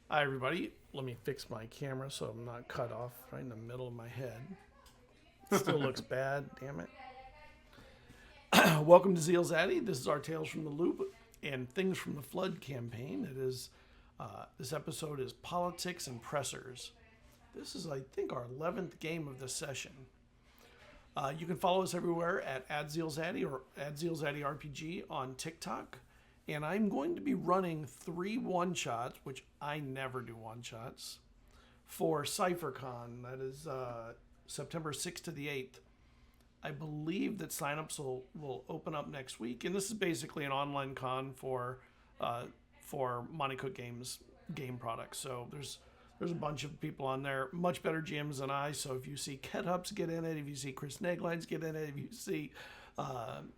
Hi, everybody. Let me fix my camera so I'm not cut off right in the middle of my head. It still looks bad, damn it. Welcome to ZealZaddy. This is our Tales from the Loop and Things from the Flood campaign. This episode is Politics and Pressers. This is, I think, our 11th game of this session. You can follow us everywhere at @ZealZaddy or @ZealZaddyRPG on TikTok. And I'm going to be running 3 one-shots, which I never do one-shots, for CypherCon. That is September 6th to the 8th. I believe that signups will open up next week. And this is basically an online con for Monte Cook Games game products. So there's a bunch of people on there, much better GMs than I. So if you see Ketups get in it, if you see Chris Neglines get in it, if you see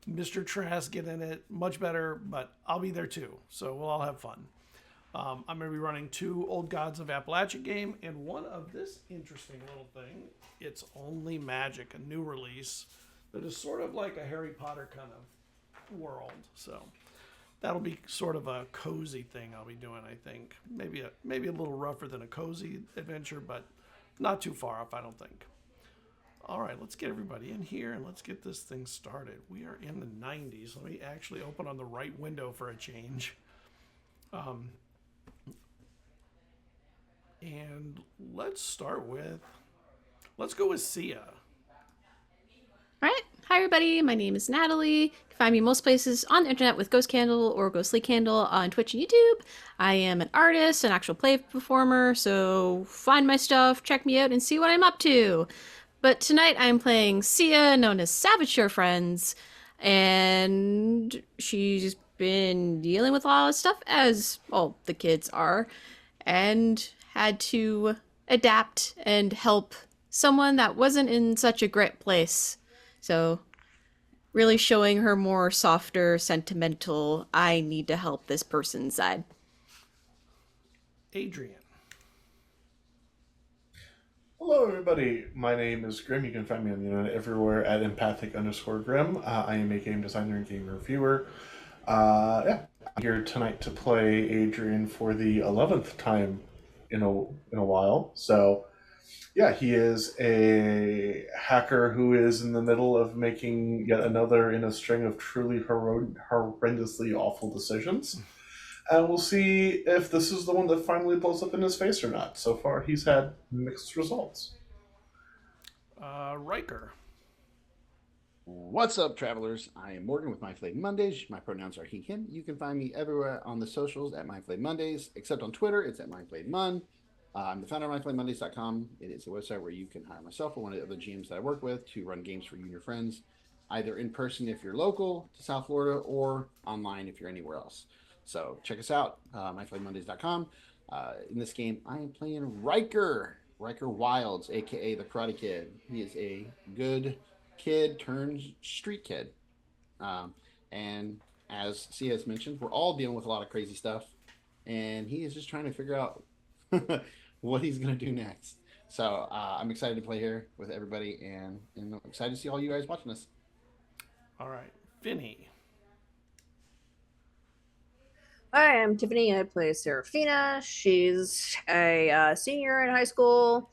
Mr. Trask get in it, much better, but I'll be there too. So we'll all have fun. I'm going to be running 2 old Gods of Appalachia game and one of this interesting little thing. It's Only Magic, a new release that is sort of like a Harry Potter kind of world. So that'll be sort of a cozy thing I'll be doing, I think. Maybe a little rougher than a cozy adventure, but not too far off, I don't think. All right, let's get everybody in here and let's get this thing started. We are in the 90s. Let me actually open on the right window for a change. And let's go with Sia. All right. Hi, everybody. My name is Natalie. You can find me most places on the internet with Ghost Candle or Ghostly Candle on Twitch and YouTube. I am an artist, an actual play performer, so find my stuff, check me out, and see what I'm up to. But tonight I'm playing Sia, known as Savage Shore Friends, and she's been dealing with a lot of stuff, as all the kids are, and had to adapt and help someone that wasn't in such a great place. So really showing her more softer, sentimental, I need to help this person side. Adrian. Hello, everybody. My name is Grimm. You can find me on the internet everywhere at empathic_Grimm. I am a game designer and game reviewer. I'm here tonight to play Adrian for the 11th time in a while. So, yeah, he is a hacker who is in the middle of making yet another in a string of truly horrendously awful decisions. And we'll see if this is the one that finally blows up in his face or not. So far, he's had mixed results. Riker. What's up, travelers? I am Morgan with My Flayed Mondays. My pronouns are he, him. You can find me everywhere on the socials at My Flayed Mondays, except on Twitter, it's at My Flayed Mon. I'm the founder of MyFlayedMondays.com. It is a website where you can hire myself or one of the other GMs that I work with to run games for you and your friends, either in person if you're local to South Florida or online if you're anywhere else. So check us out, MyFlayedMondays.com. In this game, I am playing Riker Wilds, aka the Karate Kid. He is a good kid turned street kid. And as Sia has mentioned, we're all dealing with a lot of crazy stuff, and he is just trying to figure out what he's going to do next. So I'm excited to play here with everybody, and I'm excited to see all you guys watching this. All right, Finny. Hi, I'm Tiffany. I play Serafina. She's a senior in high school,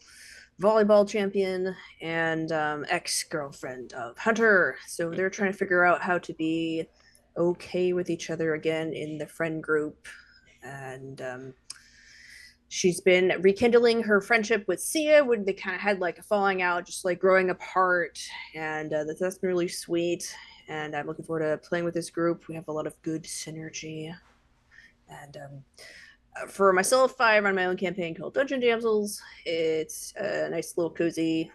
volleyball champion, and ex-girlfriend of Hunter. So they're trying to figure out how to be okay with each other again in the friend group. And she's been rekindling her friendship with Sia when they kind of had like a falling out, just like growing apart. And that's been really sweet. And I'm looking forward to playing with this group. We have a lot of good synergy. And for myself, I run my own campaign called Dungeon Damsels. It's a nice little cozy,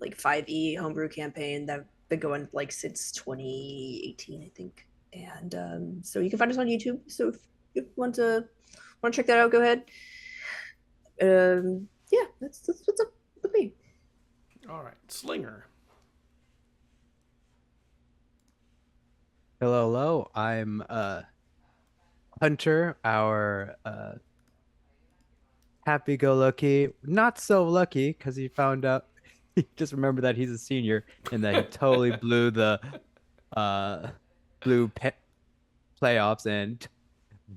like 5e homebrew campaign that I've been going like since 2018, I think. And so you can find us on YouTube. So if you want to check that out, go ahead. Yeah, that's what's up with me. All right, Slinger. Hello. I'm Hunter, our happy-go-lucky, not so lucky because he found out. He just remembered that he's a senior and that he totally blew the playoffs and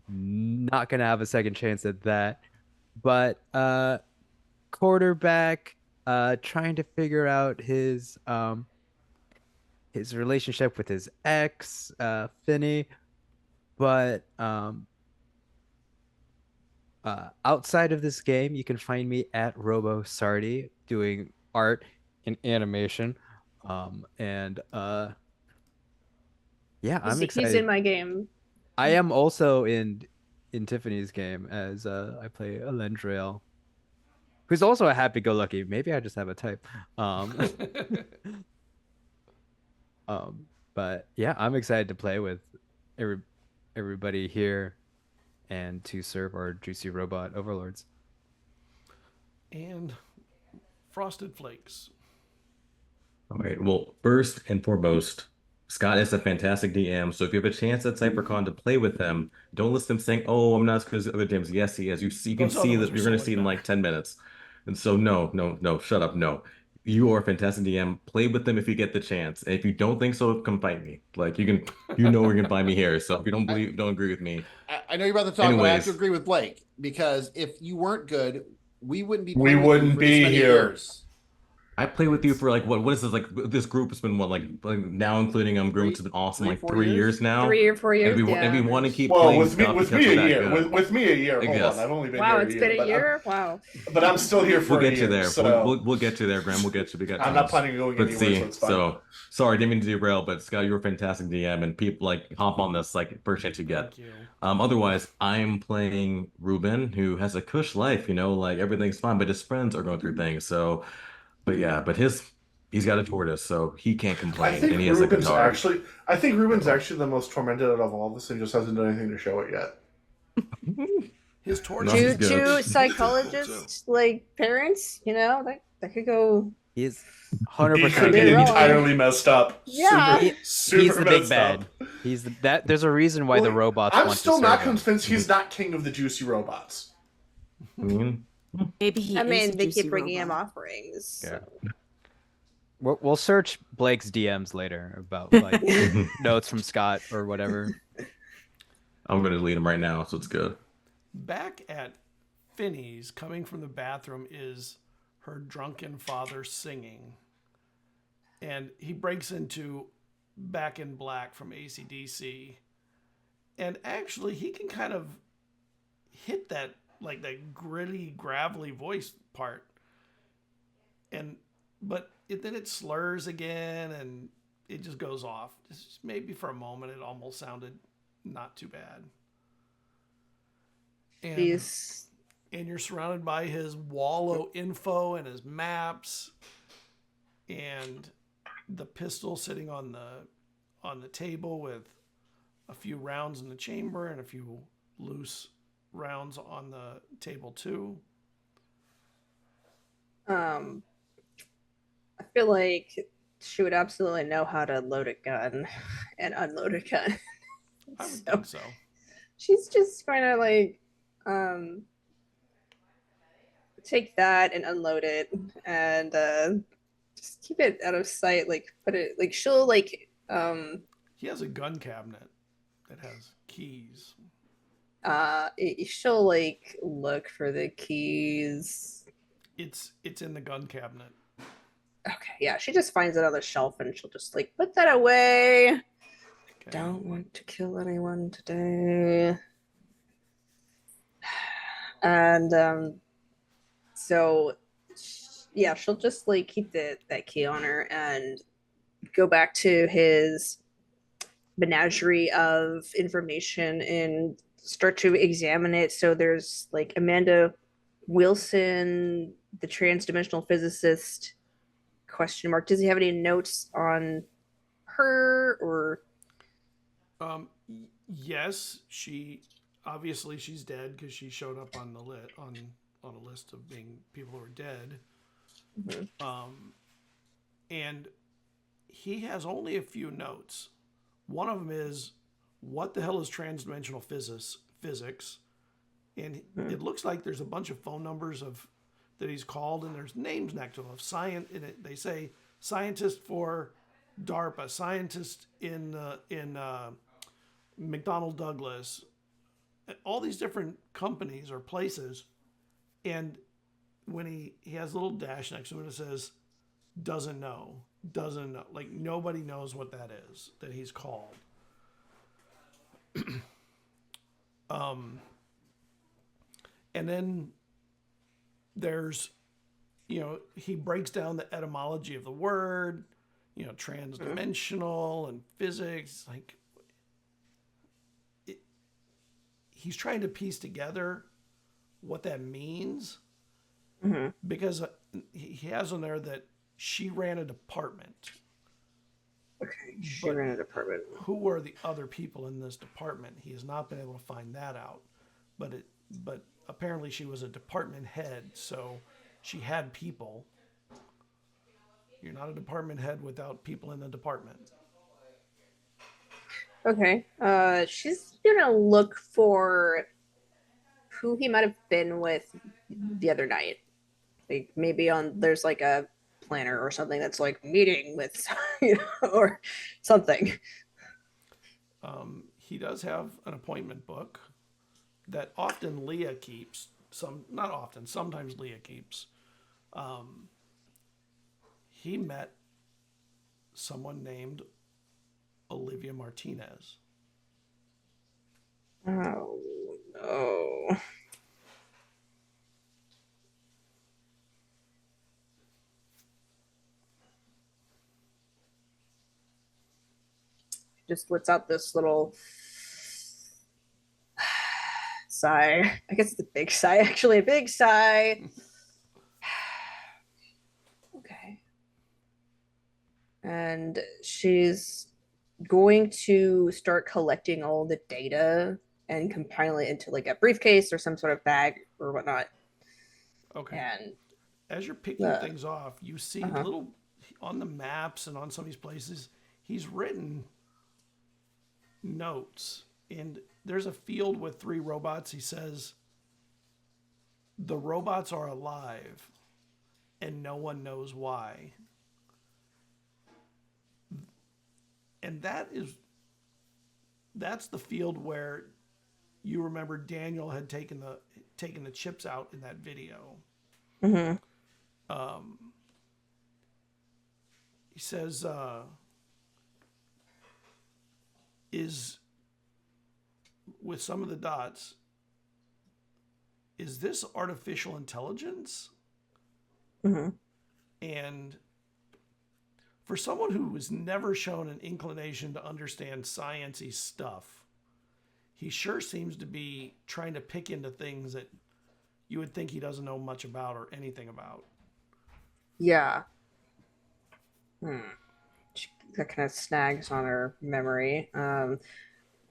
not gonna have a second chance at that. but quarterback, trying to figure out his relationship with his ex, Finney, but outside of this game, you can find me at Robo Sardi doing art and animation. And yeah, I'm He's in excited. my game. I am also in Tiffany's game as I play Elendriel, who's also a happy-go-lucky. Maybe I just have a type. Um, but yeah, I'm excited to play with every everybody here and to serve our juicy robot overlords. And Frosted Flakes. All right. Well, first and foremost, Scott is a fantastic DM. So if you have a chance at CyberCon to play with him, don't listen to him saying, "Oh, I'm not as good as other DMs." Yes, he is. You can Those other see ones that are you're so going to much see in better. like 10 minutes. And so no, shut up. No. You are a fantastic DM. Play with them if you get the chance. And if you don't think so, come fight me. Like you know where you can find me here. So if you don't agree with me. I know you're about to talk, but I have to Anyways, agree with Blake because if you weren't good, we wouldn't be We playing with you wouldn't for this be many here. years. I play with you for like what is this like? This group has been what like now including Grimm, it's been awesome like 4 3 years now. 3 or 4 years. And we Yeah. want to keep Well, playing with me, stuff with because me we're a that year. good. With me a year. Hold Yes. on, I've only been Wow, here it's a been year, a year. Wow. but I'm still here for We'll a get year. you there. So We'll get you there, Graham. We'll get you. We got I'm not times. planning on going But anywhere. see, So it's fine. so sorry, didn't mean to derail, but Scott, you're a fantastic DM, and people like hop on this like first chance you get. Thank you. Otherwise, I'm playing Ruben, who has a cush life. You know, like everything's fine, but his friends are going through things. So, but yeah, but he's got a tortoise, so he can't I complain, think and he has a guitar. I think Ruben's So. actually the most tormented out of all of us, and just hasn't done anything to show it yet. His torch. No, he's is good. Two psychologists, like parents, that could go. He's He 100% could be They're wrong. entirely messed up. Yeah. Super he's the big messed bad. up. There's a reason why the Well, robots I'm want still to not serve him. convinced he's not king of the juicy robots. I mean, Maybe he I is mean, a they juicy keep bringing him robot. offerings. Yeah. We'll search Blake's DMs later about like notes from Scott or whatever. I'm gonna delete him right now, so it's good. Back at Finney's, coming from the bathroom is her drunken father singing. And he breaks into Back in Black from AC/DC. And actually, he can kind of hit that, like that gritty, gravelly voice part. But then it slurs again and it just goes off. Just maybe for a moment, it almost sounded not too bad. And you're surrounded by his wallow info and his maps and the pistol sitting on the table with a few rounds in the chamber and a few loose rounds on the table too. I feel like she would absolutely know how to load a gun and unload a gun. I would think so. She's just going to take that and unload it and just keep it out of sight. Like put it like she'll He has a gun cabinet that has keys. she'll look for the keys. It's in the gun cabinet. Okay, yeah, she just finds it on the shelf and she'll just put that away. Okay. Don't want to kill anyone today. And so yeah, she'll just keep that key on her and go back to his menagerie of information and start to examine it. So there's Amanda Wilson, the trans-dimensional physicist, ? Does he have any notes on her or? Yes, obviously she's dead because she showed up on the on a list of being people who are dead. Mm-hmm. And he has only a few notes. One of them is, what the hell is trans-dimensional physics? And it looks like there's a bunch of phone numbers that he's called, and there's names next to them. They say scientist for DARPA, scientist in McDonnell Douglas, all these different companies or places, And when he has a little dash next to him, and it says, doesn't know. Like, nobody knows what that is, that he's called. And then there's, he breaks down the etymology of the word, transdimensional and physics. Like, he's trying to piece together what that means, because he has on there that she ran a department. Okay, she ran a department. Who are the other people in this department? He has not been able to find that out, but apparently she was a department head, so she had people. You're not a department head without people in the department. Okay. She's gonna look for who he might have been with the other night. Like, maybe there's like a planner or something that's like meeting with, or something. He does have an appointment book that often Leah keeps. Not often, sometimes Leah keeps. He met someone named Olivia Martinez. Oh no. Just lets out this little sigh. I guess it's a big sigh, actually. A big sigh. Okay. And she's going to start collecting all the data and compile it into like a briefcase or some sort of bag or whatnot. Okay. And as you're picking things off, you see little on the maps and on some of these places, he's written notes, and there's a field with 3 robots. He says the robots are alive and no one knows why. And that's the field where you remember Daniel had taken the chips out in that video. He says is with some of the dots, is this artificial intelligence? And for someone who has never shown an inclination to understand science-y stuff, he sure seems to be trying to pick into things that you would think he doesn't know much about or anything about. yeah. That kind of snags on her memory.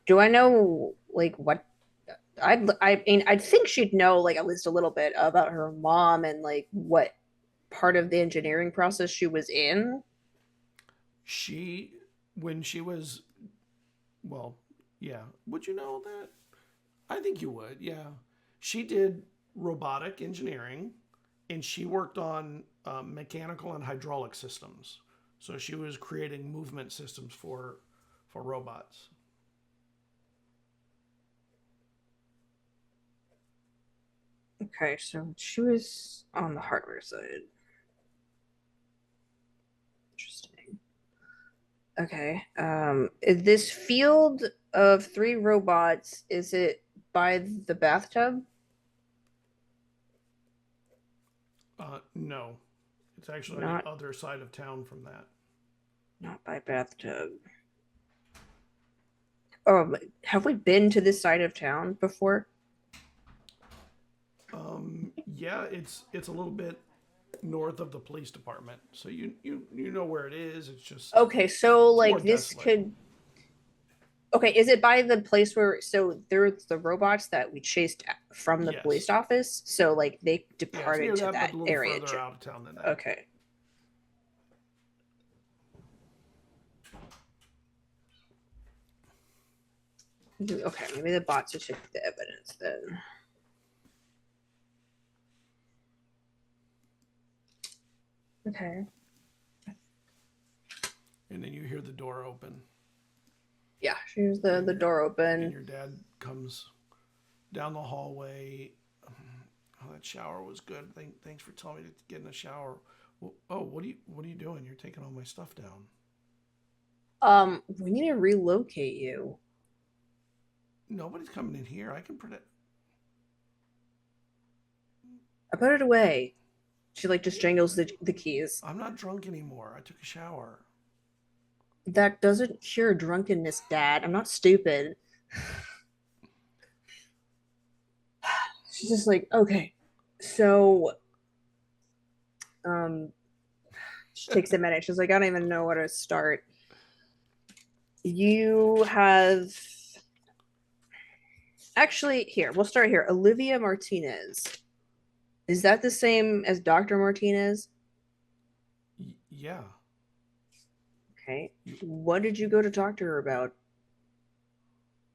Do I know like what? I mean, I think she'd know like at least a little bit about her mom and like what part of the engineering process she was in. When she was, well, yeah. Would you know that? I think you would, yeah. She did robotic engineering, and she worked on mechanical and hydraulic systems. So she was creating movement systems for robots. Okay, so she was on the hardware side. Interesting. Okay. This field of 3 robots, is it by the bathtub? No. It's actually on Not- the other side of town from that. Not by bathtub. Oh, but have we been to this side of town before? Yeah, it's a little bit north of the police department, so you know where it is. It's just Okay, so like more this desolate. could. Okay, is it by the place where? So there's the robots that we chased from the Yes. police office. So like they Yeah, it's departed near to that, that but a little area. further out of town than that. Okay. Okay, maybe the bots should check the evidence then. Okay. And then you hear the door open, Yeah, here's the door and open. your dad comes down the hallway. Oh, that shower was good. Thanks for telling me to get in the shower. Well, oh, what are you doing? You're taking all my stuff down. We need to relocate you. Nobody's coming in here. I can predict. I put it away. She like just jangles the keys. I'm not drunk anymore. I took a shower. That doesn't cure drunkenness, Dad. I'm not stupid. She's just like, okay. So she takes a minute. She's like, I don't even know where to start. You have actually here, we'll start here. Olivia Martinez. Is that the same as Dr. Martinez? Yeah. Okay. What did you go to talk to her about?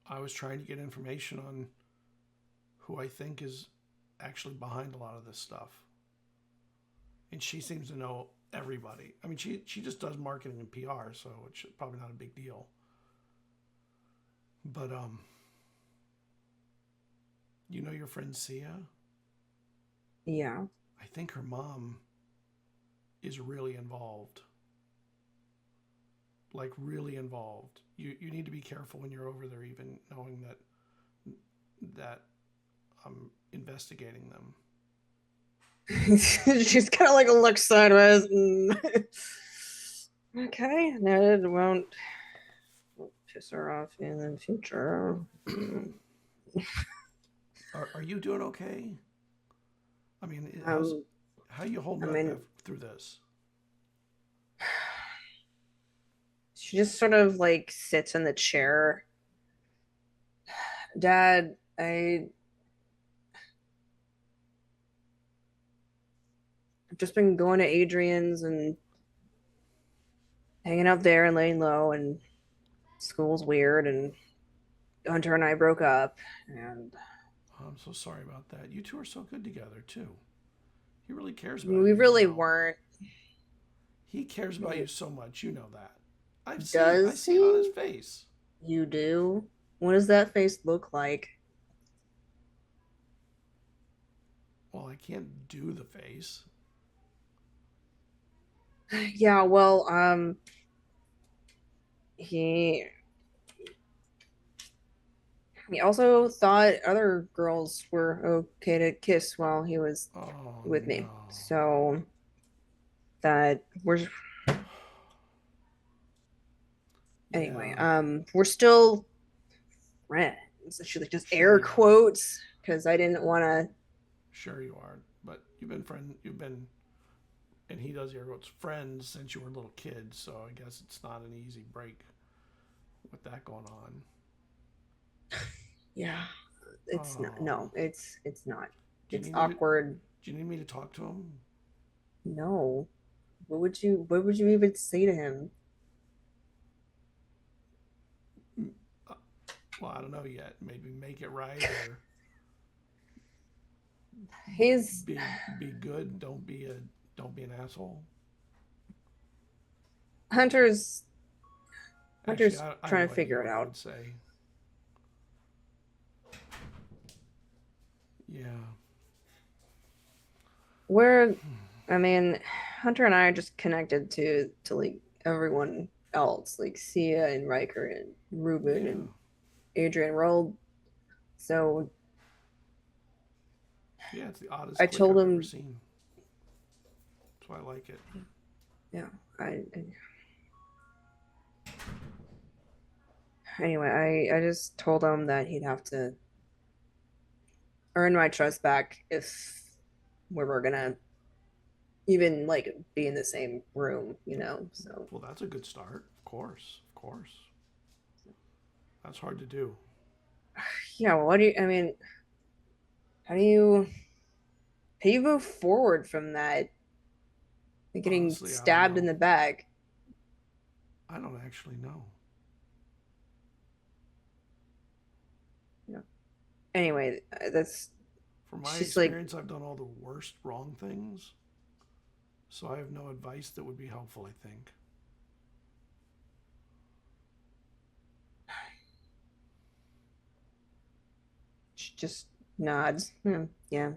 I was trying to get information on who I think is actually behind a lot of this stuff. And she seems to know everybody. I mean, she just does marketing and PR, so it's probably not a big deal. But you know your friend Sia? Yeah. I think her mom is really involved. Like really involved. You need to be careful when you're over there, even knowing that I'm investigating them. She's kind of like a look sideways. Okay, no, it won't piss her off in the future. Are you doing okay? I mean, how you holding up through this? She just sort of like sits in the chair. Dad, I've just been going to Adrian's and hanging out there and laying low, and school's weird, and Hunter and I broke up, and I'm so sorry about that. You two are so good together too. He really cares about you. We really weren't. He cares about you so much. You know that. I see it on his face. You do? What does that face look like? Well, I can't do the face. Yeah, well, he also thought other girls were okay to kiss while he was with me. So that anyway, we're still friends. She like just air quotes because I didn't want to. Sure you are, but you've been, and he does air quotes, friends since you were a little kid. So I guess it's not an easy break with that going on. Yeah, it's not. No, it's not. It's awkward. Do you need me to talk to him? No. What would you even say to him? Well, I don't know yet. Maybe make it right or be good. Don't be an asshole. Hunter's Actually, trying to figure it out. I would say. Yeah. Hunter and I are just connected to like everyone else, like Sia and Riker and Ruben and Adrian Rolled. So yeah, it's the oddest I told I've him ever seen. That's why I like it. Yeah, anyway, I just told him that he'd have to earn my trust back if we were gonna even like be in the same room, so. Well, that's a good start. Of course. That's hard to do. Yeah, well, how do you move forward from that? Like getting Honestly, stabbed in the back. I don't actually know. Yeah. Anyway, that's from my experience, I've done all the worst wrong things. So I have no advice that would be helpful, I think. She just nods. Yeah.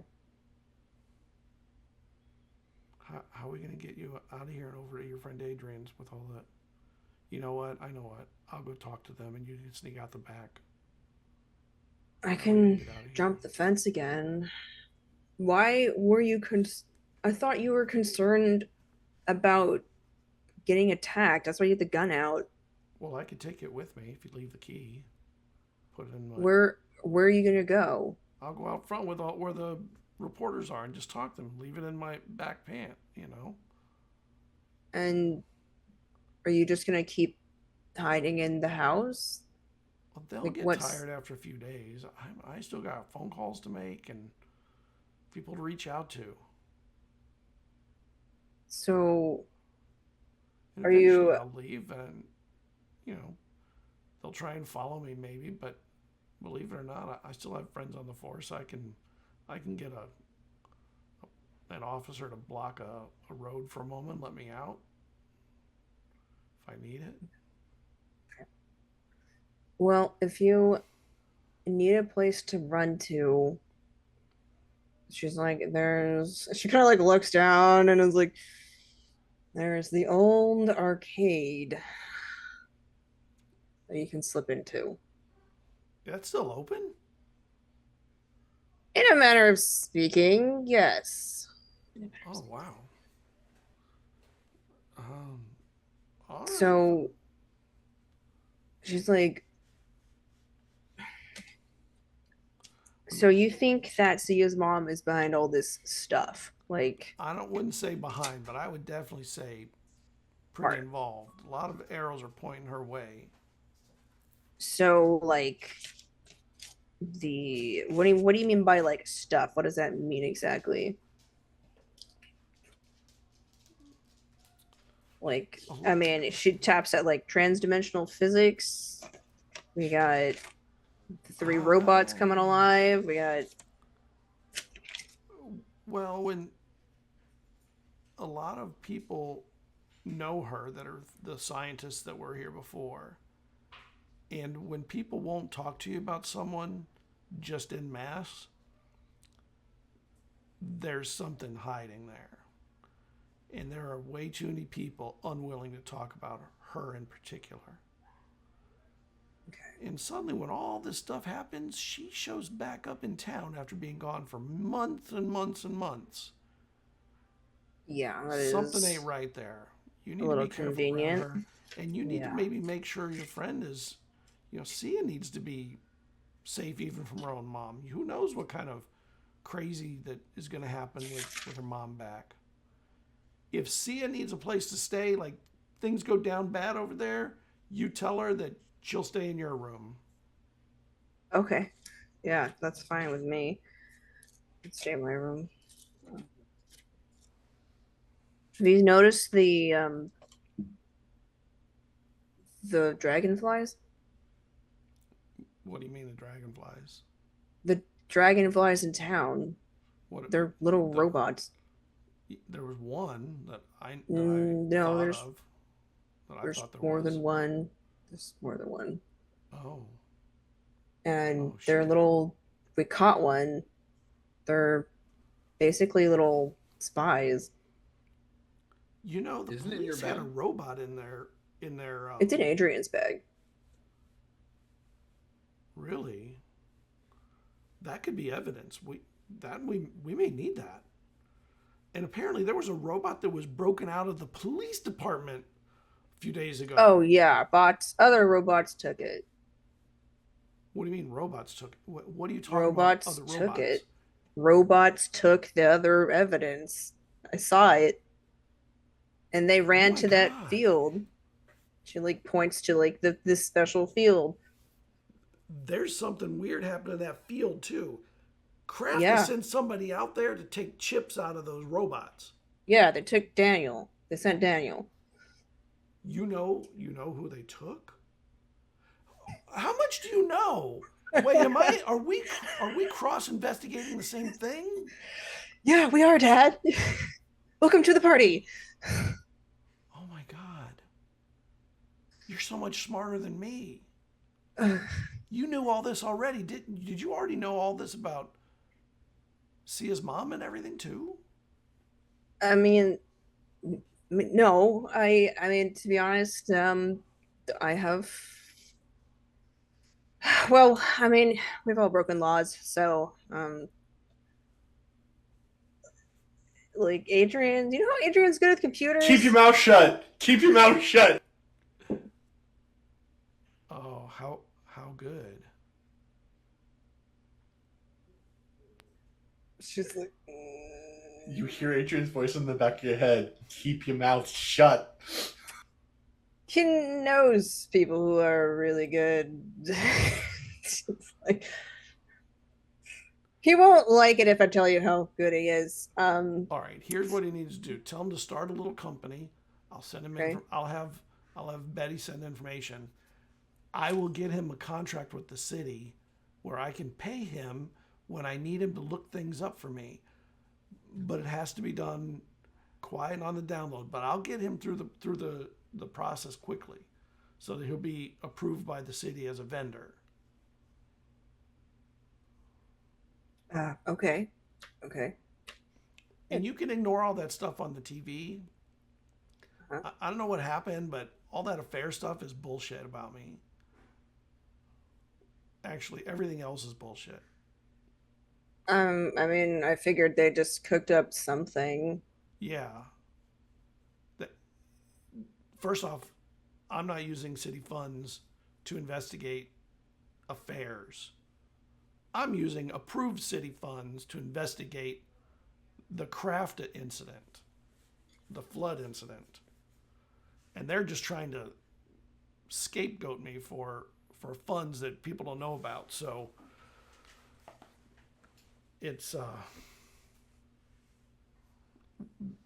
How are we gonna get you out of here and over to your friend Adrian's with all that? You know what? I know what. I'll go talk to them, and you can sneak out the back. I can jump the fence again. Why were you I thought you were concerned about getting attacked. That's why you had the gun out. Well, I could take it with me if you leave the key. Put it in my... Where are you gonna go? I'll go out front with where the reporters are and just talk to them. Leave it in my back pant, you know? And are you just gonna keep hiding in the house? Well, they'll get tired after a few days. I still got phone calls to make and people to reach out to. So, And are you... I'll leave and, you know, they'll try and follow me maybe, but believe it or not, I still have friends on the force. I can get an officer to block a road for a moment, let me out if I need it. Well, if you need a place to run to, she's like, she kind of like looks down and is like, there's the old arcade that you can slip into. That's still open? In a manner of speaking, yes. Oh, wow. All right. So she's like, so you think that Sia's mom is behind all this stuff? Like, wouldn't say behind, but I would definitely say pretty involved. A lot of arrows are pointing her way. So, like, what do you mean by like stuff? What does that mean exactly? Like, I mean, she taps at like transdimensional physics. We got the 3 robots coming alive. We got... Well, when a lot of people know her that are the scientists that were here before, and when people won't talk to you about someone just en masse, there's something hiding there. And there are way too many people unwilling to talk about her in particular. Okay. And suddenly when all this stuff happens, she shows back up in town after being gone for months and months and months. Yeah, something ain't right there. You need to be careful around her. And you need to maybe make sure your friend is, you know, Sia needs to be safe even from her own mom. Who knows what kind of crazy that is going to happen with her mom back. If Sia needs a place to stay, like things go down bad over there, you tell her that she'll stay in your room. Okay. Yeah, that's fine with me. I'd stay in my room. Have you noticed the dragonflies? What do you mean the dragonflies? The dragonflies in town. They're little robots. There was one that I no, there's of. There's more than one. There's more than one. Oh. And they're little. We caught one. They're basically little spies. You know, the police had a robot in their. It's in Adrian's bag. Really? That could be evidence. We may need that. And apparently there was a robot that was broken out of the police department a few days ago. Oh yeah, other robots took it. What do you mean robots took it? What are you talking about? Robots took it. Robots took the other evidence. I saw it. And they ran to that field. She like points to like this special field. There's something weird happening in that field too. Kraft sent somebody out there to take chips out of those robots. Yeah, they took Daniel. They sent Daniel. You know who they took? How much do you know? Wait, are we cross investigating the same thing? Yeah, we are, Dad. Welcome to the party. Oh my God. You're so much smarter than me. You knew all this already. Did you already know all this about Sia's mom and everything too? I mean, no. I mean, to be honest, I have. Well, I mean, we've all broken laws, so like Adrian, you know how Adrian's good with computers? Keep your mouth shut. Keep your mouth shut. Oh, how good. She's like, You hear Adrian's voice in the back of your head. Keep your mouth shut. he knows people who are really good. It's like, he won't like it if I tell you how good he is. All right, here's what he needs to do. Tell him to start a little company. I'll send him. Okay. I'll have Betty send information. I will get him a contract with the city where I can pay him when I need him to look things up for me. But it has to be done quiet on the download. But I'll get him through the process quickly, so that he'll be approved by the city as a vendor. Okay. And you can ignore all that stuff on the TV. Uh-huh. I don't know what happened, but all that affair stuff is bullshit about me. Actually, everything else is bullshit. I mean, I figured they just cooked up something. Yeah. First off, I'm not using city funds to investigate affairs. I'm using approved city funds to investigate the Craft incident, the flood incident. And they're just trying to scapegoat me for funds that people don't know about. So it's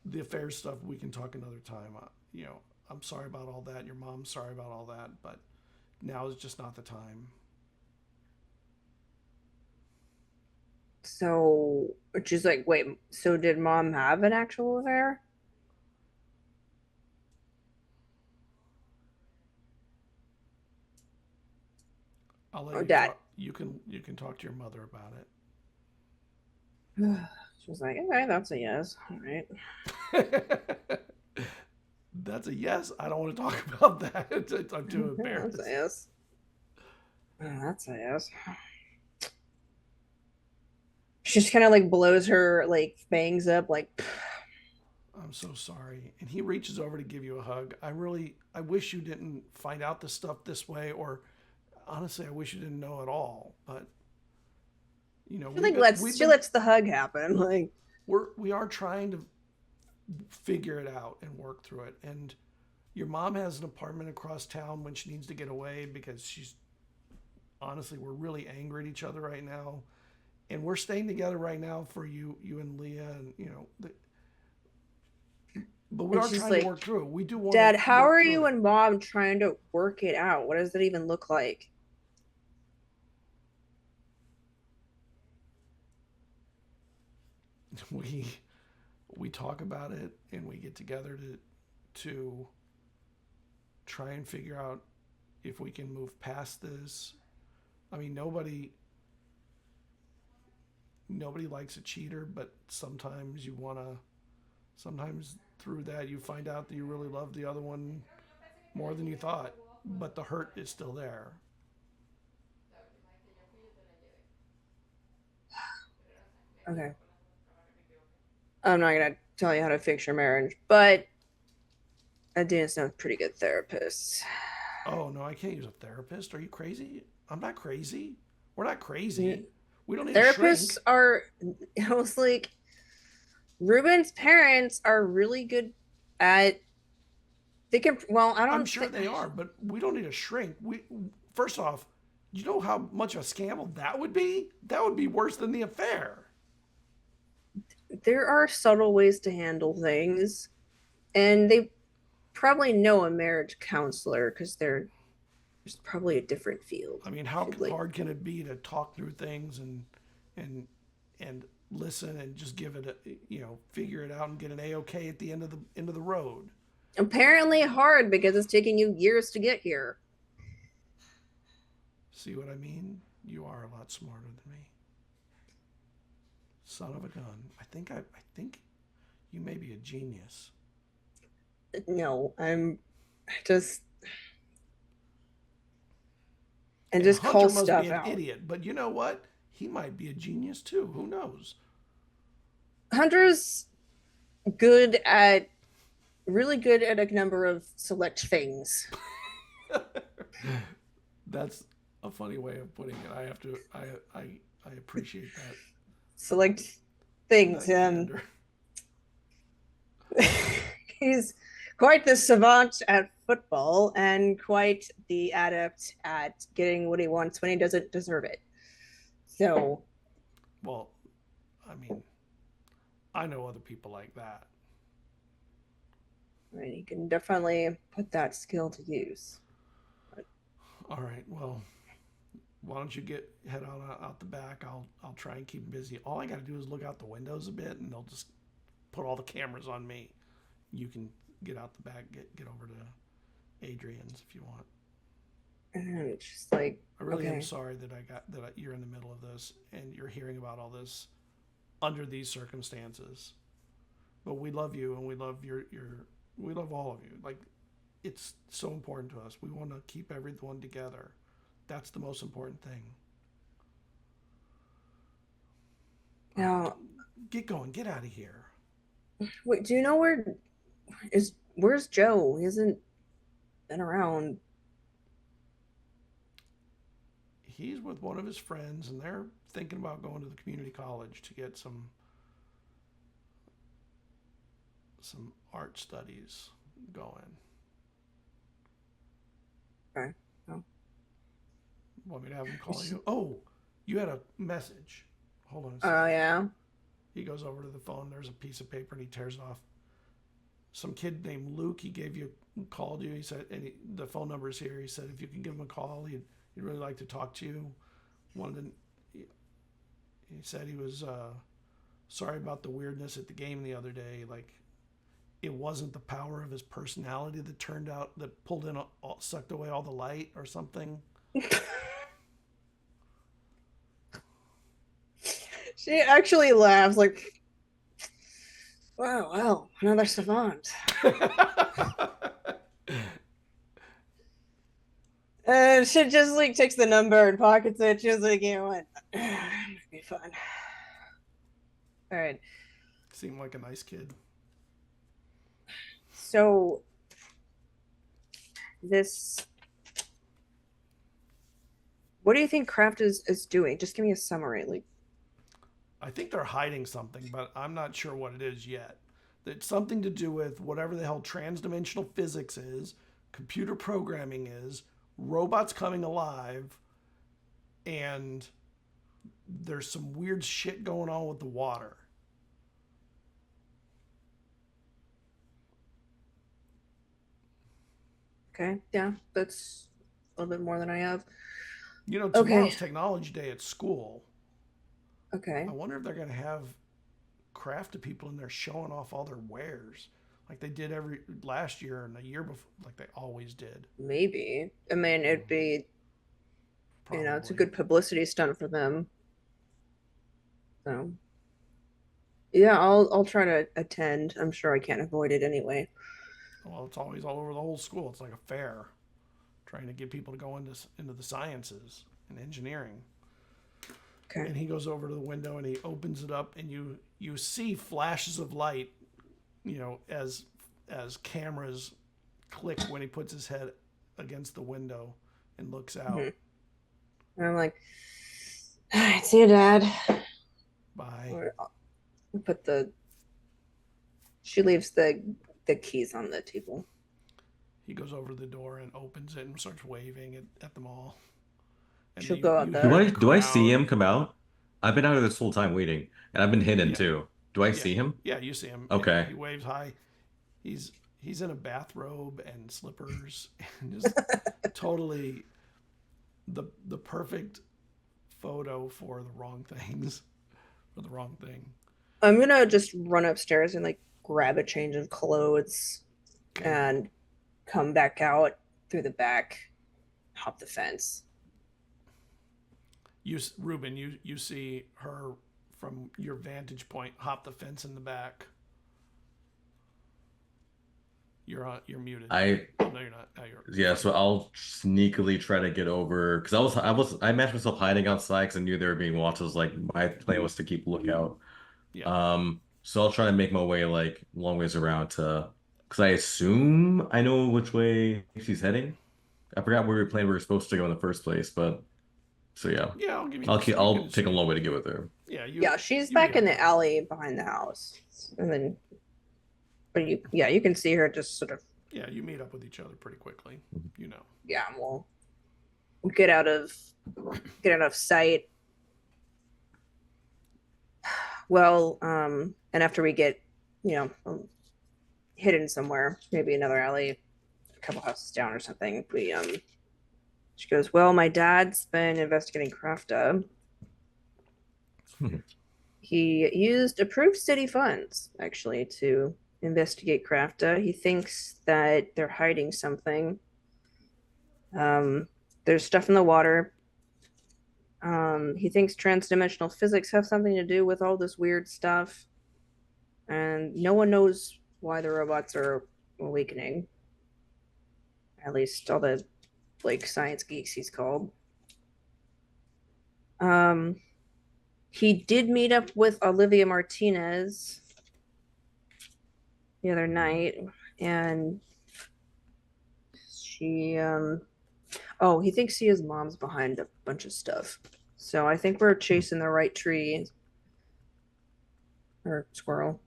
the affairs stuff we can talk another time. I'm sorry about all that. Your mom's sorry about all that, but now is just not the time. So she's like, wait, so did mom have an actual affair? I'll let Oh, you Dad. talk. You can talk to your mother about it. She was like, okay, that's a yes. All right. That's a yes. I don't want to talk about that. I'm too embarrassed. That's a yes. That's a yes. She just kind of like blows her like bangs up, like. I'm so sorry. And he reaches over to give you a hug. I wish you didn't find out this stuff this way, or honestly, I wish you didn't know at all. But She lets the hug happen. Like, we are trying to figure it out and work through it. And your mom has an apartment across town when she needs to get away, because we're really angry at each other right now. And we're staying together right now for you and Leah, and but we are trying to work through it. We do want. Dad, how are you and mom trying to work it out? What does that even look like? We talk about it, and we get together to try and figure out if we can move past this. I mean, nobody likes a cheater, but sometimes through that you find out that you really love the other one more than you thought, but the hurt is still there. Okay. I'm not gonna tell you how to fix your marriage, but I did know a pretty good therapist. Oh no, I can't use a therapist. Are you crazy? I'm not crazy. We're not crazy. We don't need Therapists are. I was like, Ruben's parents are really good at. They can. Well, I don't. I'm sure they are, but we don't need a shrink. First off, you know how much of a scandal that would be? That would be worse than the affair. There are subtle ways to handle things, and they probably know a marriage counselor because there's probably a different field. I mean, how hard can it be to talk through things and listen and just give it figure it out and get an A-OK at the end of the road? Apparently hard, because it's taking you years to get here. See what I mean? You are a lot smarter than me. Son of a gun. I think You may be a genius. No, I'm just and And just Hunter call must stuff be an out. idiot, but you know what? He might be a genius too. Who knows? Hunter's really good at a number of select things. That's a funny way of putting it. I have to. I appreciate that. Select things. Candor. He's quite the savant at football and quite the adept at getting what he wants when he doesn't deserve it. So, Well, I mean, I know other people like that. I mean, he can definitely put that skill to use. All right. Well, why don't you head on out the back? I'll try and keep him busy. All I got to do is look out the windows a bit, and they'll just put all the cameras on me. You can get out the back, get over to Adrian's if you want. And it's just like, I really okay. am sorry that you're in the middle of this and you're hearing about all this under these circumstances. But we love you, and we love we love all of you. Like, it's so important to us. We want to keep everyone together. That's the most important thing. Now, Get going. Get out of here. wait, do you know where's Joe? He hasn't been around. He's with one of his friends, and they're thinking about going to the community college to get some art studies going. Okay. Oh. Want me to have him call you? Oh, you had a message. Hold on a Oh, second. yeah. He goes over to the phone. There's a piece of paper, and he tears it off. Some kid named Luke, he called you. He said, and the phone number is here. He said, if you can give him a call, he'd really like to talk to you. He said he was sorry about the weirdness at the game the other day. Like, it wasn't the power of his personality that pulled in, sucked away all the light or something. She actually laughs like, wow, well, another savant. And she just like takes the number and pockets it. She's like, you know what? It'll be fun. All right. Seemed like a nice kid. So what do you think Kraft is doing? Just give me a summary. Like, I think they're hiding something, but I'm not sure what it is yet. It's something to do with whatever the hell transdimensional physics is, computer programming is, robots coming alive, and there's some weird shit going on with the water. okay, yeah, that's a little bit more than I have. You know, Okay. tomorrow's technology day at school. Okay. I wonder if they're going to have crafted people in there showing off all their wares like they did last year and the year before, like they always did. Maybe. I mean, it'd be, Probably. it's a good publicity stunt for them. So, yeah, I'll try to attend. I'm sure I can't avoid it anyway. Well, it's always all over the whole school. It's like a fair, trying to get people to go into the sciences and engineering. Okay. And he goes over to the window and he opens it up, and you see flashes of light, as cameras click when he puts his head against the window and looks out. Mm-hmm. And I'm like, all right, see you, Dad. Bye. She leaves the keys on the table. He goes over to the door and opens it and starts waving at them all. And She'll go out there. Do I see him come out? I've been out of this whole time waiting, and I've been hidden too. Do I see him? Yeah, you see him. Okay. He waves hi. He's in a bathrobe and slippers and just totally the perfect photo for the wrong things. For the wrong thing. I'm gonna just run upstairs and like grab a change of clothes and come back out through the back, hop the fence. Ruben, you see her from your vantage point hop the fence in the back. You're muted. I Oh, no, you're not. Oh, Yeah, so I'll sneakily try to get over because I matched myself hiding outside because I knew they were being watched. I was like, my plan was to keep lookout. Yeah. So I'll try to make my way like long ways around to because I assume I know which way she's heading. I forgot where we were supposed to go in the first place, but so yeah, Yeah, I'll give you. I'll take a long way to get with her. Yeah, Yeah, she's you back meet in up. the alley behind the house, and then, but you can see her just sort of. Yeah, you meet up with each other pretty quickly. You know. Yeah, we'll get out of sight. Well, and after we get, hidden somewhere, maybe another alley, a couple houses down or something, she goes, well, my dad's been investigating Crafta. He used approved city funds, actually, to investigate Crafta. He thinks that they're hiding something. There's stuff in the water. He thinks transdimensional physics have something to do with all this weird stuff. And no one knows why the robots are awakening. At least all the science geeks he's called. He did meet up with Olivia Martinez the other night, and she he thinks his mom's behind a bunch of stuff. So I think we're chasing the right tree. Or squirrel.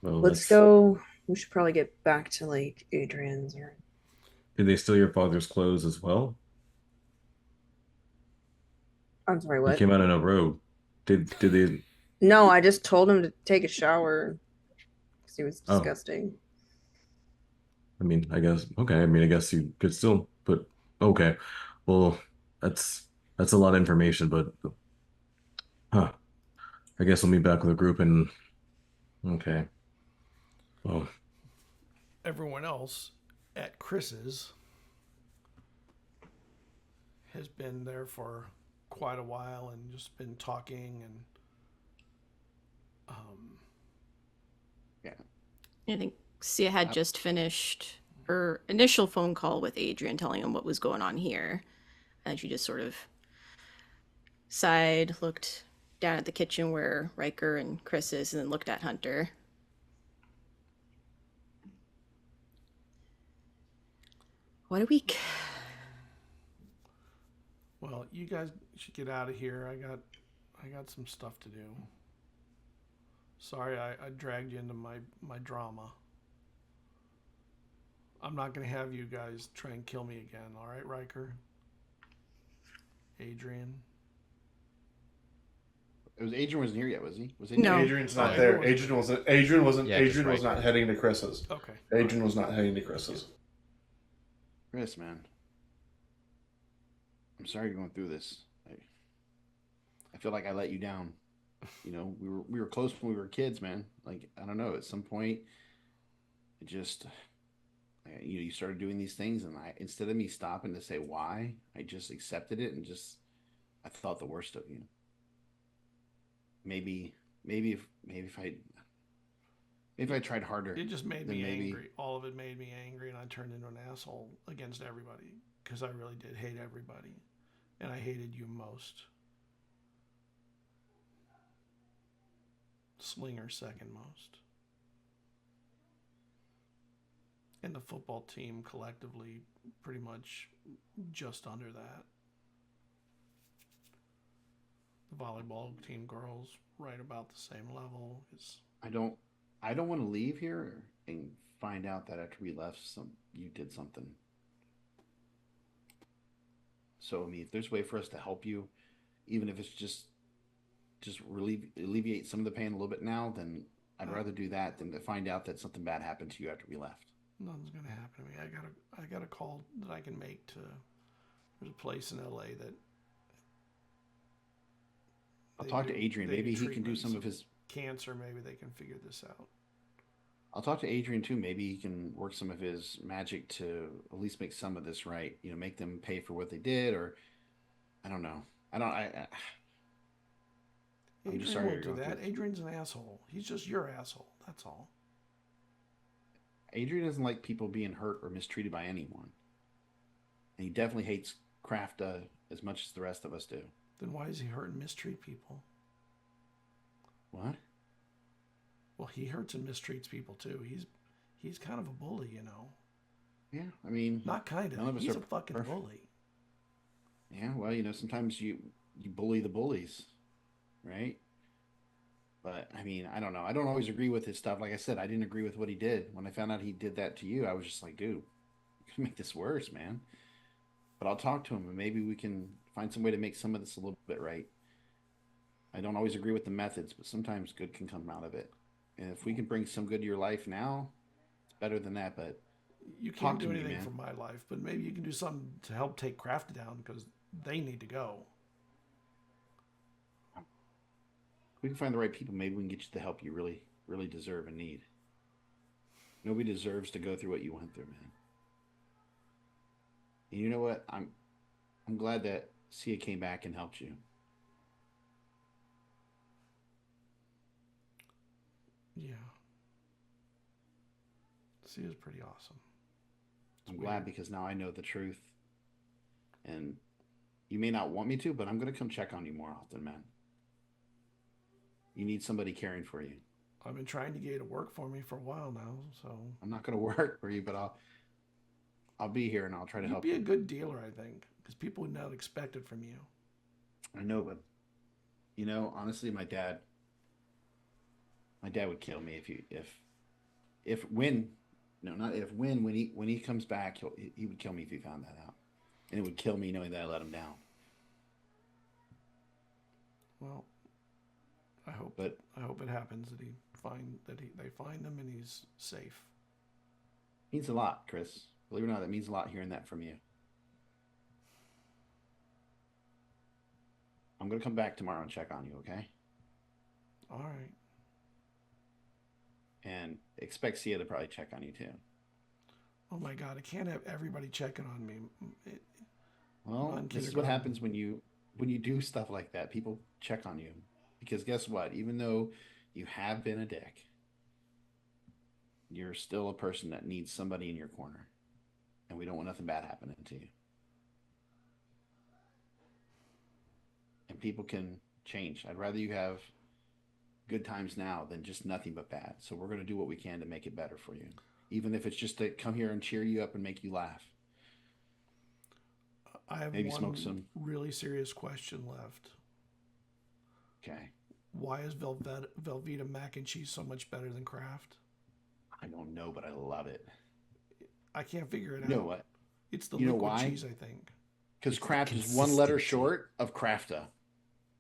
Well, Let's go. We should probably get back to Adrian's or. Did they steal your father's clothes as well? I'm sorry, He what? came out in a robe. Did they? No, I just told him to take a shower because he was Oh. disgusting. I mean, I guess okay. I mean, I guess you could still put okay. Well, that's a lot of information, but huh. I guess we'll meet back with a group and okay. Well, Everyone else at Chris's has been there for quite a while and just been talking and I think Sia had just finished her initial phone call with Adrian telling him what was going on here. And she just sort of sighed, looked down at the kitchen where Riker and Chris is, and then looked at Hunter. What do we... Well, you guys should get out of here. I got some stuff to do. Sorry, I dragged you into my drama. I'm not going to have you guys try and kill me again, all right, Riker? Adrian? Adrian wasn't here yet, was he? No. Adrian's not Oh, there. Adrian wasn't. Adrian wasn't. Yeah, Adrian just was not heading to Chris's. Okay. Adrian was not heading to Chris's. Chris, man. I'm sorry you're going through this. I feel like I let you down. You know, we were close when we were kids, man. Like, I don't know, at some point it just you started doing these things, and instead of me stopping to say why, I just accepted it and just I thought the worst of you. Maybe if I tried harder. It just made then me maybe... angry. All of it made me angry, and I turned into an asshole against everybody because I really did hate everybody, and I hated you most. Slinger second most. And the football team collectively pretty much just under that. The volleyball team girls right about the same level. I don't want to leave here and find out that after we left you did something. So I mean, if there's a way for us to help you, even if it's just alleviate some of the pain a little bit now, then I'd rather do that than to find out that something bad happened to you after we left. Nothing's gonna happen to me. I got a call that I can make to. There's a place in LA that. I'll talk to Adrian. Maybe he can do some of his cancer. Maybe they can figure this out. I'll talk to Adrian too. Maybe he can work some of his magic to at least make some of this right. You know, make them pay for what they did, or I don't know. I'm just sorry won't do that. Adrian's an asshole. He's just your asshole. That's all. Adrian doesn't like people being hurt or mistreated by anyone. And he definitely hates craft as much as the rest of us do. Then why does he hurt and mistreat people? What? Well, he hurts and mistreats people too. He's kind of a bully, Yeah, I mean... Not kind none of. us He's are a fucking perfect. bully. Yeah, well, sometimes you bully the bullies, right? But, I mean, I don't know. I don't always agree with his stuff. Like I said, I didn't agree with what he did. When I found out he did that to you, I was just like, dude, you're going to make this worse, man. But I'll talk to him, and maybe we can find some way to make some of this a little bit right. I don't always agree with the methods, but sometimes good can come out of it. And if we can bring some good to your life now, it's better than that. But You can't do to me, anything man. for my life, but maybe you can do something to help take Craft down because they need to go. If we can find the right people, maybe we can get you the help you really, really deserve and need. Nobody deserves to go through what you went through, man. And you know what? I'm glad that Sia came back and helped you. Yeah. She is pretty awesome. I'm glad because now I know the truth. And you may not want me to, but I'm going to come check on you more often, man. You need somebody caring for you. I've been trying to get you to work for me for a while now, so I'm not going to work for you, but I'll be here and I'll try to help you'd you. be a good dealer, I think, because people would not expect it from you. I know, but honestly, my dad would kill me when he comes back, he would kill me if he found that out, and it would kill me knowing that I let him down. Well, I hope it happens that they find them and he's safe. Means a lot, Chris. Believe it or not, that means a lot hearing that from you. I'm gonna come back tomorrow and check on you, okay? All right. And expect Sia to probably check on you too. Oh my God, I can't have everybody checking on me. Well, this is what happens when you do stuff like that. People check on you. Because guess what? Even though you have been a dick, you're still a person that needs somebody in your corner. And we don't want nothing bad happening to you. And people can change. I'd rather you have good times now than just nothing but bad. So we're going to do what we can to make it better for you. Even if it's just to come here and cheer you up and make you laugh. I have maybe one smoke some really serious question left. Okay. Why is Velveeta mac and cheese so much better than Kraft? I don't know, but I love it. I can't figure it out. You know what? It's the you know liquid why? cheese, I think. Because Kraft is one letter short of Crafta.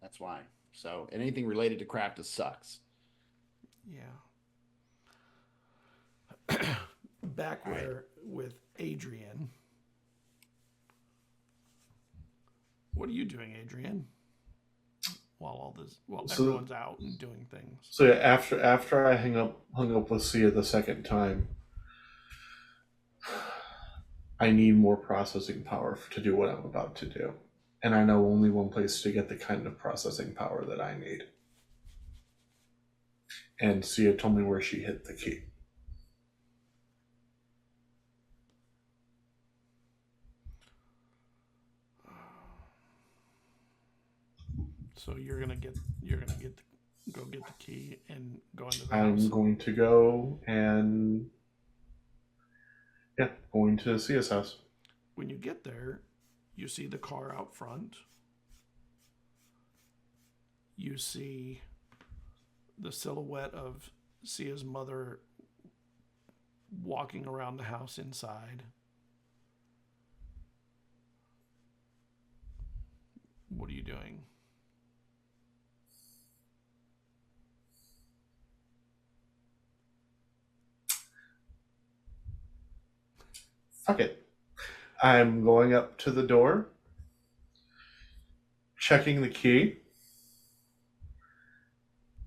That's why. So anything related to Crafta sucks. Yeah. Back where with Adrian. What are you doing, Adrian? While everyone's out and doing things. So yeah, after I hung up with Sia the second time, I need more processing power to do what I'm about to do. And I know only one place to get the kind of processing power that I need. And Sia told me where she hit the key. So you're gonna go get the key and go into the I'm house. going to go and going to Sia's house. When you get there, you see the car out front. You see the silhouette of Sia's mother walking around the house inside. What are you doing? Fuck it. I'm going up to the door, checking the key.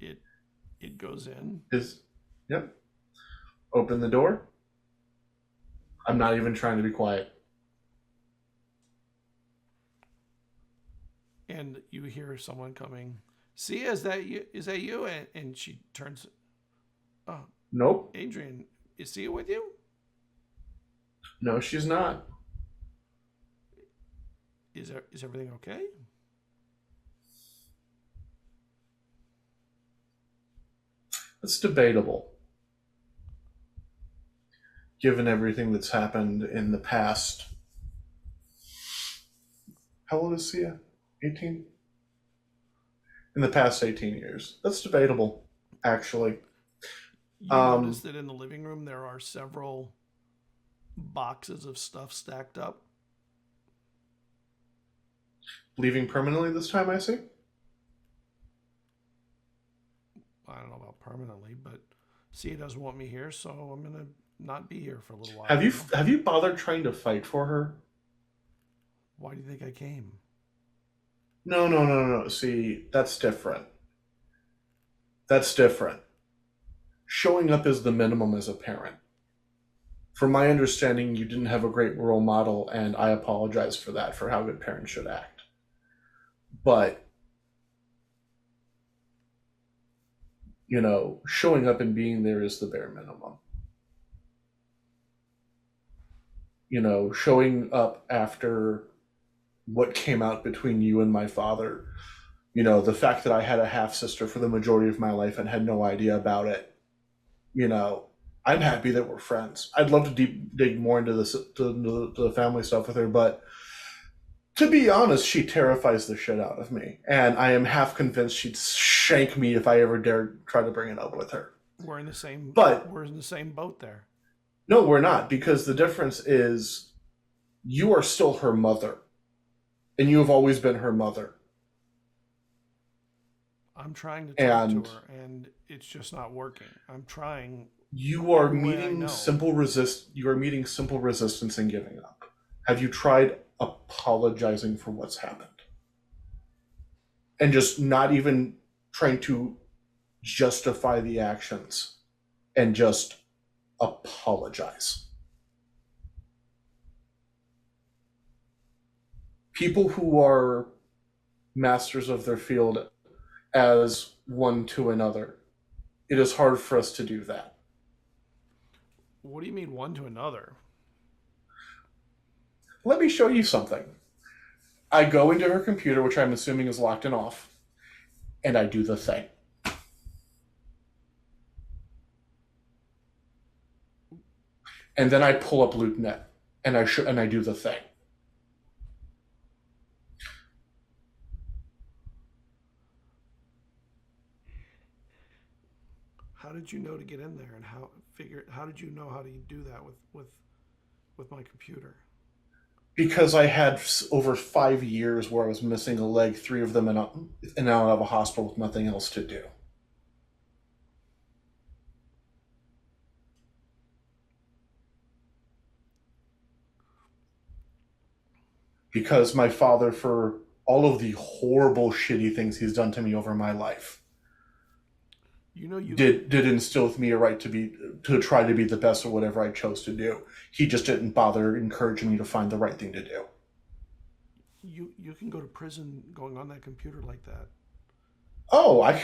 It goes in. Yep. Open the door. I'm not even trying to be quiet. And you hear someone coming. Sia, is that you? And she turns. Oh, Nope. Adrian, is Sia with you? No, she's not. Is everything okay? It's debatable. Given everything that's happened in the past. How old is Sia? 18? In the past 18 years. That's debatable, actually. You notice that in the living room there are several boxes of stuff stacked up. Leaving permanently this time, I see? I don't know about permanently, but Sia doesn't want me here, so I'm gonna not be here for a little while. Have you bothered trying to fight for her? Why do you think I came? No. See, that's different. That's different. Showing up is the minimum as a parent. From my understanding, you didn't have a great role model, and I apologize for that, for how good parents should act. But, you know, showing up and being there is the bare minimum. You know, showing up after what came out between you and my father, you know, the fact that I had a half-sister for the majority of my life and had no idea about it, you know, I'm happy that we're friends. I'd love to dig more into this, to the family stuff with her, but to be honest, she terrifies the shit out of me, and I am half convinced she'd shank me if I ever dared try to bring it up with her. We're in the same boat there. No, we're not, because the difference is you are still her mother, and you have always been her mother. I'm trying to talk to her, and it's just not working. I'm trying. You are meeting simple resistance in giving up. Have you tried apologizing for what's happened? And just not even trying to justify the actions and just apologize. People who are masters of their field as one to another, it is hard for us to do that. What do you mean one to another? Let me show you something. I go into her computer, which I'm assuming is locked and off, and I do the thing. And then I pull up LootNet, and I do the thing. How did you know to get in there, and how did you know how to do that with my computer? Because I had over 5 years where I was missing a leg, 3 of them, and out of a hospital with nothing else to do. Because my father, for all of the horrible, shitty things he's done to me over my life, did instill with me a right to try to be the best at whatever I chose to do. He just didn't bother encouraging me to find the right thing to do. You can go to prison going on that computer like that. Oh, I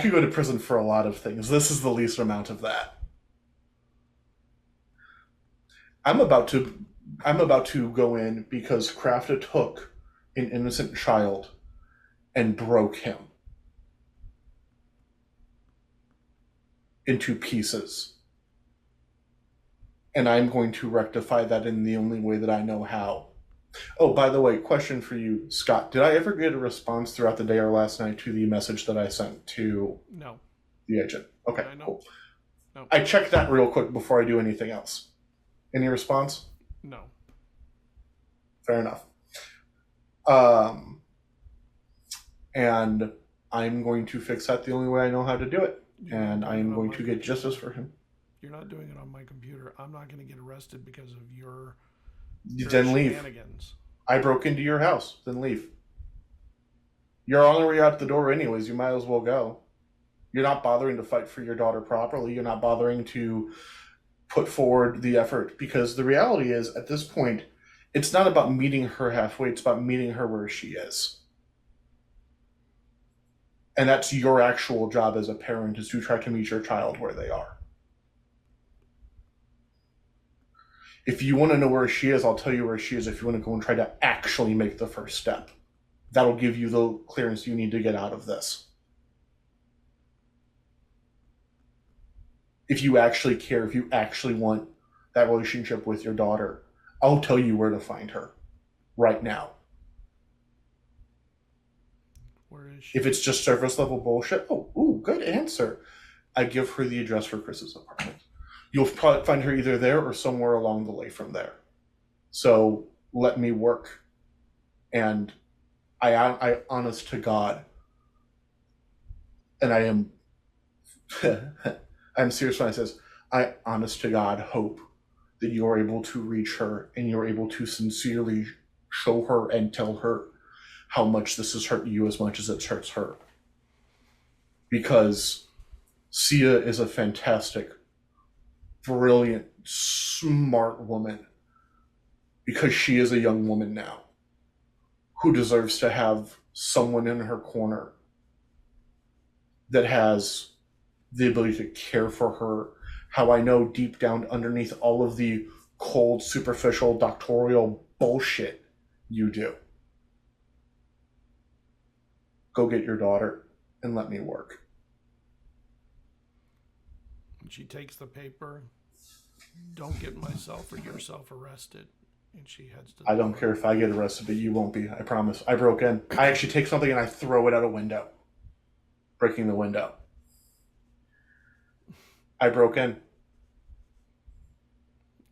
could go to prison for a lot of things. This is the least amount of that. I'm about to go in because Crafta took an innocent child and broke him into pieces. And I'm going to rectify that in the only way that I know how. Oh, by the way, question for you, Scott. Did I ever get a response throughout the day or last night to the message that I sent to the agent? Okay, cool. No. I checked that real quick before I do anything else. Any response? No. Fair enough. And I'm going to fix that the only way I know how to do it. And I am going to get justice for him. You're not doing it on my computer. I'm not going to get arrested because of your then leave. Shenanigans. I broke into your house. Then leave. You're on the way out the door anyways. You might as well go. You're not bothering to fight for your daughter properly. You're not bothering to put forward the effort. Because the reality is, at this point, it's not about meeting her halfway. It's about meeting her where she is. And that's your actual job as a parent, is to try to meet your child where they are. If you want to know where she is, I'll tell you where she is if you want to go and try to actually make the first step. That'll give you the clearance you need to get out of this. If you actually care, if you actually want that relationship with your daughter, I'll tell you where to find her right now. Where is she? If it's just surface level bullshit, good answer. I give her the address for Chris's apartment. You'll probably find her either there or somewhere along the way from there. So let me work. And I honest to God, and I am, I'm serious when I says, I honest to God hope that you're able to reach her and you're able to sincerely show her and tell her how much this has hurt you as much as it hurts her. Because Sia is a fantastic, brilliant, smart woman. Because she is a young woman now who deserves to have someone in her corner that has the ability to care for her. How I know deep down underneath all of the cold, superficial, doctoral bullshit you do. Go get your daughter and let me work. And she takes the paper. Don't get myself or yourself arrested. And she heads to the I don't door. care if I get arrested, but you won't be. I promise. I broke in. I actually take something and I throw it out a window. Breaking the window. I broke in.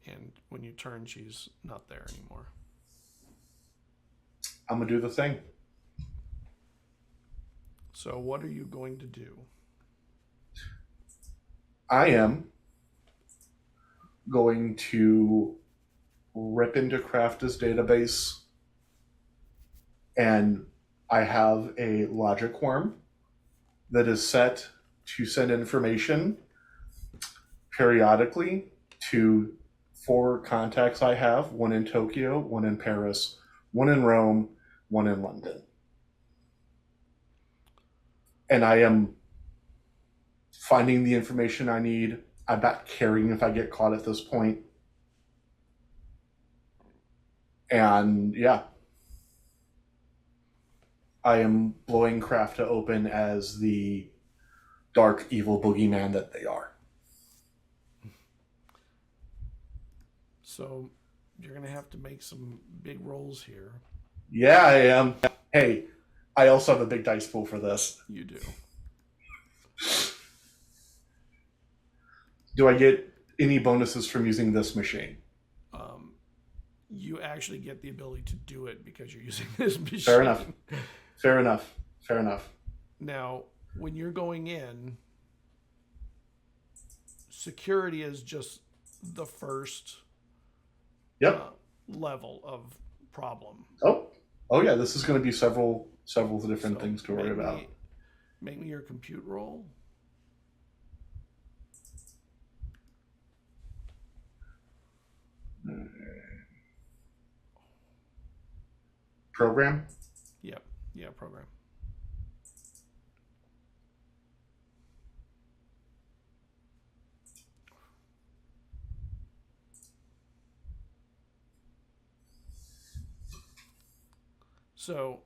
And when you turn, she's not there anymore. I'm going to do the thing. So what are you going to do? I am going to rip into Crafta's database, and I have a logic worm that is set to send information periodically to 4 contacts I have, one in Tokyo, one in Paris, one in Rome, one in London. And I am finding the information I need. I'm not caring if I get caught at this point. And yeah, I am blowing Crafta open as the dark, evil boogeyman that they are. So you're going to have to make some big rolls here. Yeah, I am. Hey, I also have a big dice pool for this. You do. Do I get any bonuses from using this machine? You actually get the ability to do it because you're using this machine. Fair enough. Fair enough. Fair enough. Now, when you're going in, security is just the first level of problem. Oh yeah, this is going to be several different things to worry about. Make me your compute roll. Program? Yep. Yeah, program. So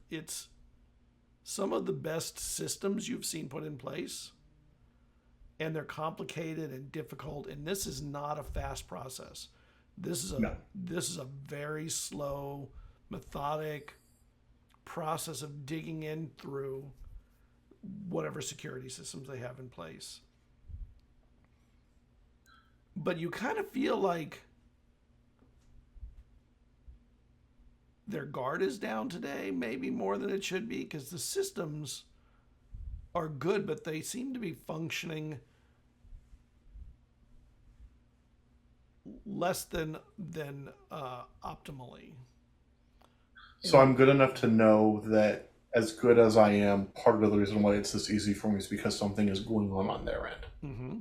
it's some of the best systems you've seen put in place, and they're complicated and difficult, and this is not a fast process. This is a very slow, methodic process of digging in through whatever security systems they have in place. But you kind of feel like their guard is down today, maybe more than it should be, because the systems are good, but they seem to be functioning less than optimally. So I'm good enough to know that as good as I am, part of the reason why it's this easy for me is because something is going on their end. Mm-hmm.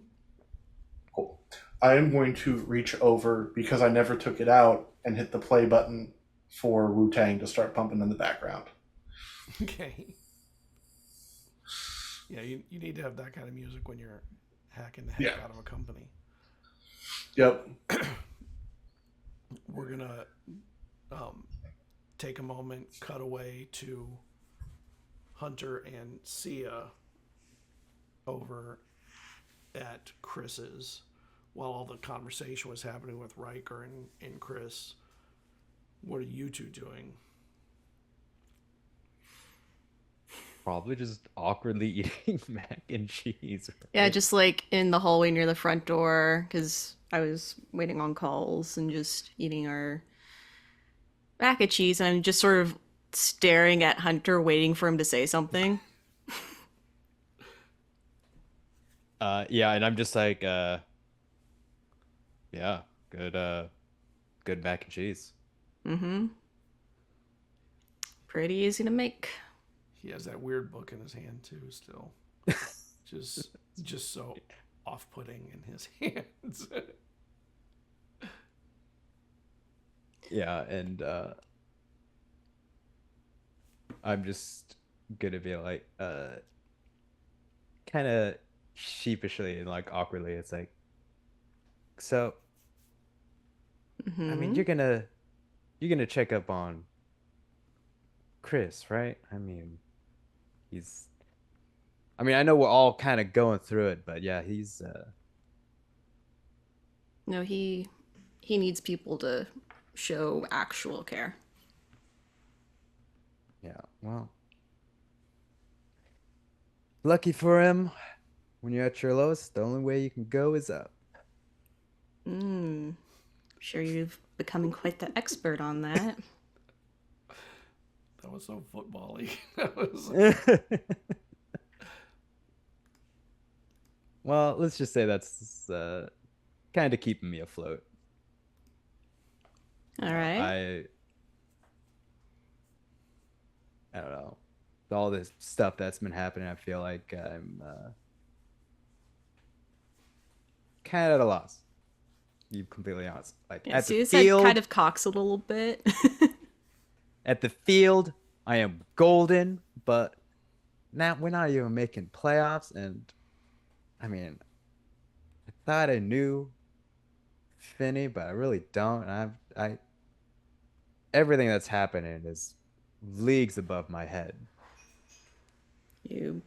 Cool. I am going to reach over, because I never took it out, and hit the play button for Wu-Tang to start pumping in the background. Okay. Yeah, you need to have that kind of music when you're hacking the heck out of a company. Yep. We're gonna take a moment, cut away to Hunter and Sia over at Chris's while all the conversation was happening with Riker and Chris. What are you two doing? Probably just awkwardly eating mac and cheese. Right? Yeah, just like in the hallway near the front door, because I was waiting on calls and just eating our mac and cheese, and I'm just sort of staring at Hunter, waiting for him to say something. Yeah, and I'm just like, yeah, good mac and cheese. Mm-hmm. Pretty easy to make. He has that weird book in his hand too, still. just so off-putting in his hands. Yeah, and I'm just gonna be like, kind of sheepishly and like awkwardly. It's like, so, Mm-hmm. I mean, you're gonna check up on Chris, right? I mean, I know we're all kind of going through it, but yeah, he's No, he needs people to show actual care. yeah, well, lucky for him, when you're at your lowest, the only way you can go is up. Sure, you've becoming quite the expert on that. That was so football-y. That was... Well, let's just say that's kind of keeping me afloat. All right. I don't know. All this stuff that's been happening, I feel like I'm kind of at a loss. To be completely honest. Like Yeah, at see, the his field, head kind of cocks a little bit. at the field, I am golden, but now we're not even making playoffs. And I mean, I thought I knew Finney, but I really don't. And I everything that's happening is leagues above my head. You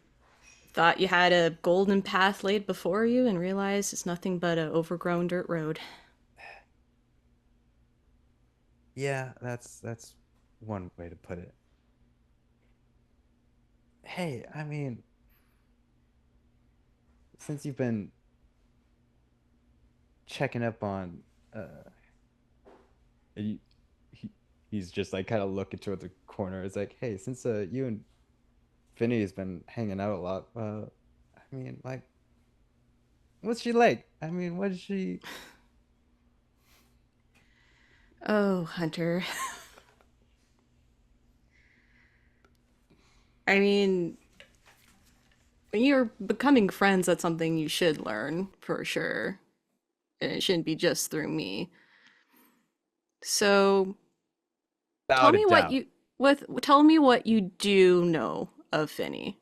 thought you had a golden path laid before you and realized it's nothing but an overgrown dirt road. Yeah, that's one way to put it. Hey, I mean, since you've been checking up on he, he's just like kind of looking toward the corner. It's like, hey, since you and Finney has been hanging out a lot, I mean, like, what's she like? I mean, what is she? Oh, Hunter. I mean, when you're becoming friends, that's something you should learn for sure. And it shouldn't be just through me. So tell Without a me what doubt. tell me what you do know of Finney.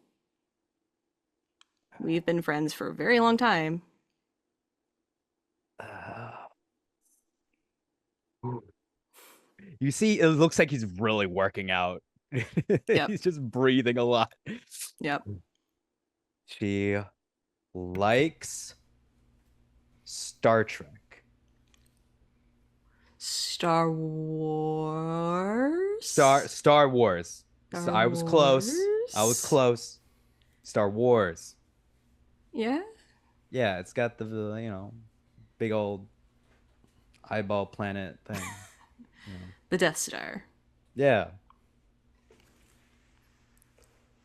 We've been friends for a very long time. You see, it looks like he's really working out. Yep. He's just breathing a lot. Yep. She likes Star Trek. Star Wars? Star Wars. So I was close. I was Wars? close. Star Wars. Yeah? Yeah, it's got the big old eyeball planet thing. The Death Star. Yeah.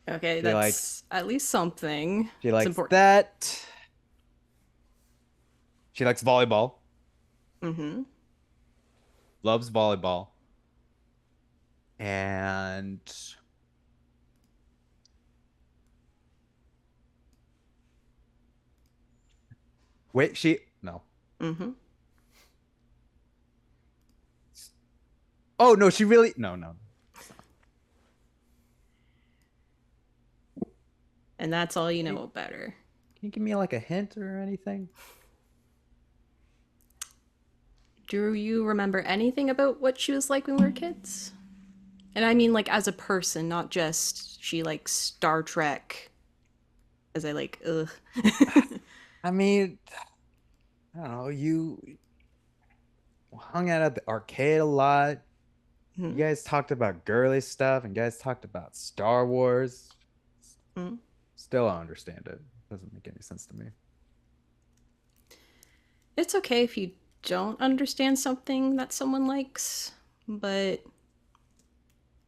Okay, She that's likes- at least something. She It's likes important. that. She likes volleyball. Mm-hmm. Loves volleyball. And wait, no. Mm-hmm. Oh no, she really no. And that's all you know about her. Can you give me like a hint or anything? Do you remember anything about what she was like when we were kids? And I mean, like, as a person, not just she likes Star Trek. As I like, ugh. I mean, I don't know. You hung out at the arcade a lot. You guys talked about girly stuff, and you guys talked about Star Wars. Still, I don't understand it. Doesn't make any sense to me. It's okay if you don't understand something that someone likes, but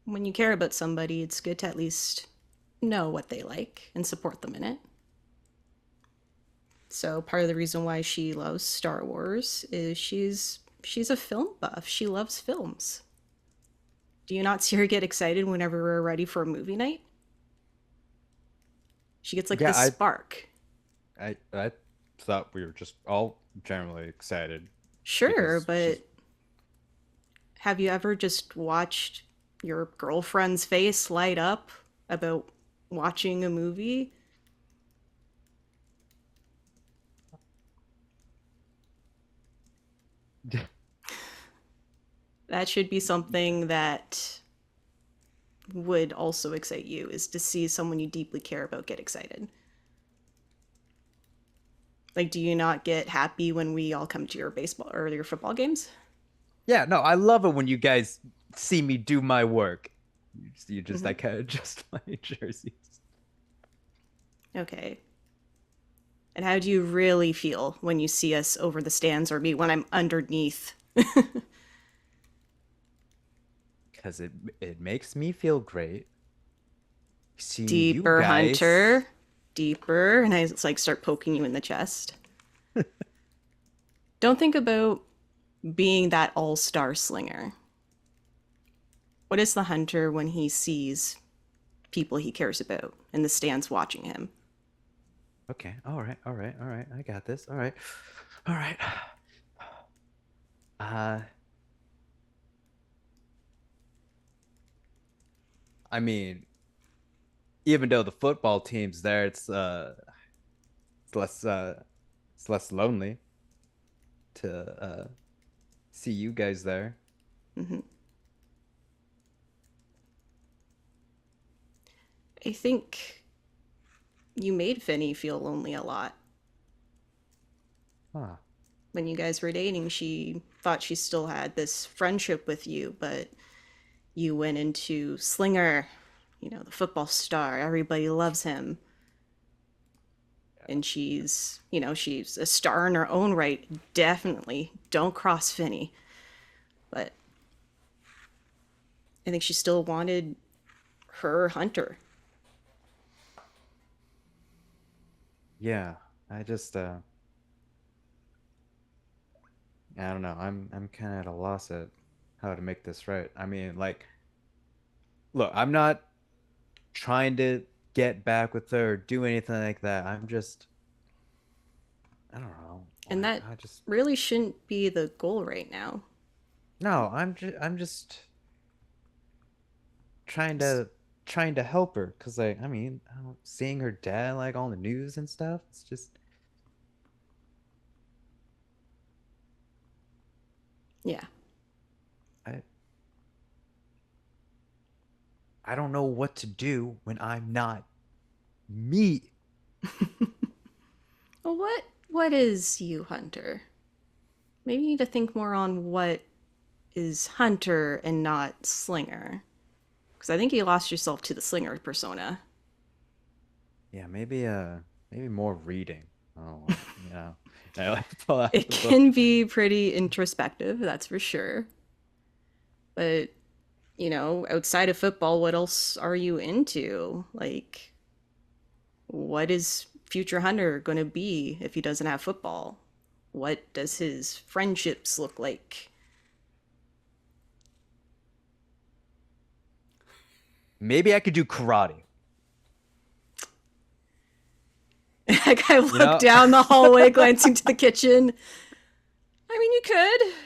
when you care about somebody, it's good to at least know what they like and support them in it. So part of the reason why she loves Star Wars is she's a film buff. She loves films. Do you not see her get excited whenever we're ready for a movie night? She gets like this spark. I thought we were just all generally excited. Sure, but have you ever just watched your girlfriend's face light up about watching a movie? That should be something that would also excite you, is to see someone you deeply care about get excited. Like, do you not get happy when we all come to your baseball or your football games? Yeah, no, I love it when you guys see me do my work. You just like kind of adjust my jerseys. Okay. And how do you really feel when you see us over the stands, or me when I'm underneath? Because it makes me feel great. Seeing Deeper, you guys... Hunter. Deeper. And I like start poking you in the chest. Don't think about being that all-star slinger. What is the hunter when he sees people he cares about in the stands watching him? Okay, all right. I got this. All right. I mean, even though the football team's there, it's less lonely to see you guys there. I think you made Finny feel lonely a lot. Huh. When you guys were dating, she thought she still had this friendship with you, but you went into Slinger, you know, the football star. Everybody loves him. And she's, you know, she's a star in her own right. Definitely don't cross Finny. But I think she still wanted her hunter. Yeah, I just I don't know. I'm kind of at a loss at how to make this right. I mean, like, look, I'm not trying to get back with her or do anything like that. I don't know. And Like, that really shouldn't be the goal right now. No, I'm just trying to help her, because like, I mean, seeing her dad like on the news and stuff, it's just... Yeah. I don't know what to do when I'm not me. Well, what is you, Hunter? Maybe you need to think more on what is Hunter and not Slinger. Because I think you lost yourself to the Slinger persona. Yeah, maybe more reading. Oh, yeah. I like to pull out It the can book. be pretty introspective, that's for sure. But, you know, outside of football, what else are you into? Like, what is future Hunter going to be if he doesn't have football? What does his friendships look like? Maybe I could do karate. Like, I look down the hallway, glancing to the kitchen. I mean,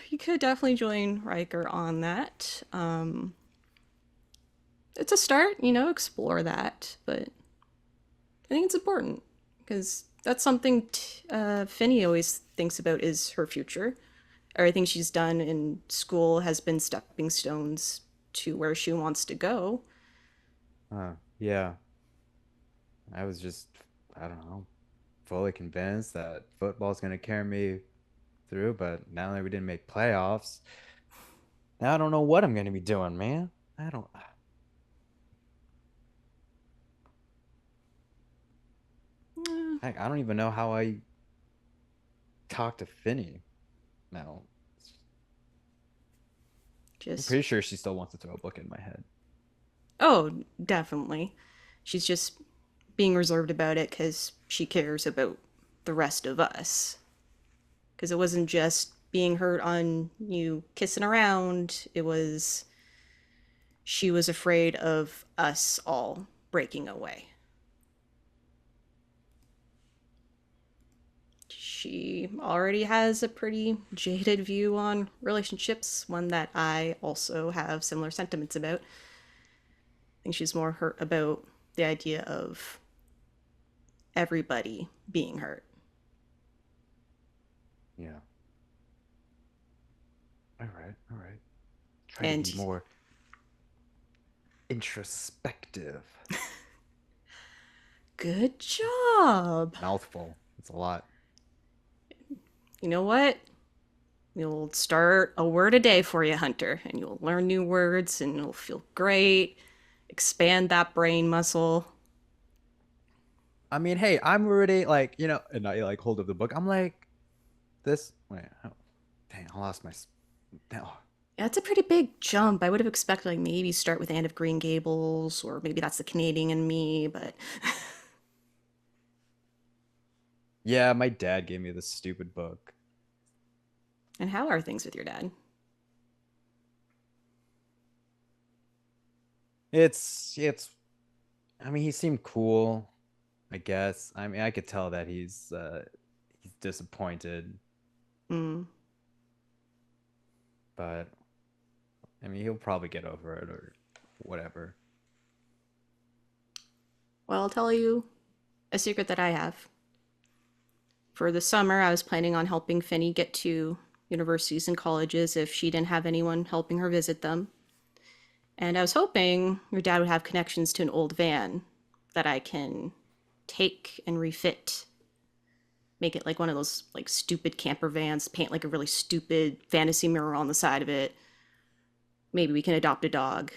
you could definitely join Riker on that. It's a start, you know, explore that, but think it's important because that's something Finny always thinks about is her future. Everything she's done in school has been stepping stones to where she wants to go. Yeah. I was just, I don't know, fully convinced that football's going to carry me through, but now that we didn't make playoffs, now I don't know what I'm going to be doing, man. I don't. I don't even know how I talk to Finny now. I'm pretty sure she still wants to throw a book in my head. Oh, definitely. She's just being reserved about it because she cares about the rest of us. Because it wasn't just being hurt on you kissing around, it was she was afraid of us all breaking away. She already has a pretty jaded view on relationships, one that I also have similar sentiments about. I think she's more hurt about the idea of everybody being hurt. Yeah. All right. Try to be more introspective. Good job. Mouthful. It's a lot. You know what? You'll start a word a day for you, Hunter, and you'll learn new words and it'll feel great. Expand that brain muscle. I mean, hey, I'm already like, and I like hold up the book. I'm like, this. Wait, dang, I lost my. No. Yeah, that's a pretty big jump. I would have expected like maybe start with Anne of Green Gables, or maybe that's the Canadian in me, but. Yeah, my dad gave me this stupid book. And how are things with your dad? It's I mean, he seemed cool, I guess. I mean, I could tell that he's disappointed. But I mean, he'll probably get over it or whatever. Well, I'll tell you a secret that I have. For the summer, I was planning on helping Finny get to universities and colleges if she didn't have anyone helping her visit them. And I was hoping your dad would have connections to an old van that I can take and refit. Make it like one of those like stupid camper vans, paint like a really stupid fantasy mirror on the side of it. Maybe we can adopt a dog.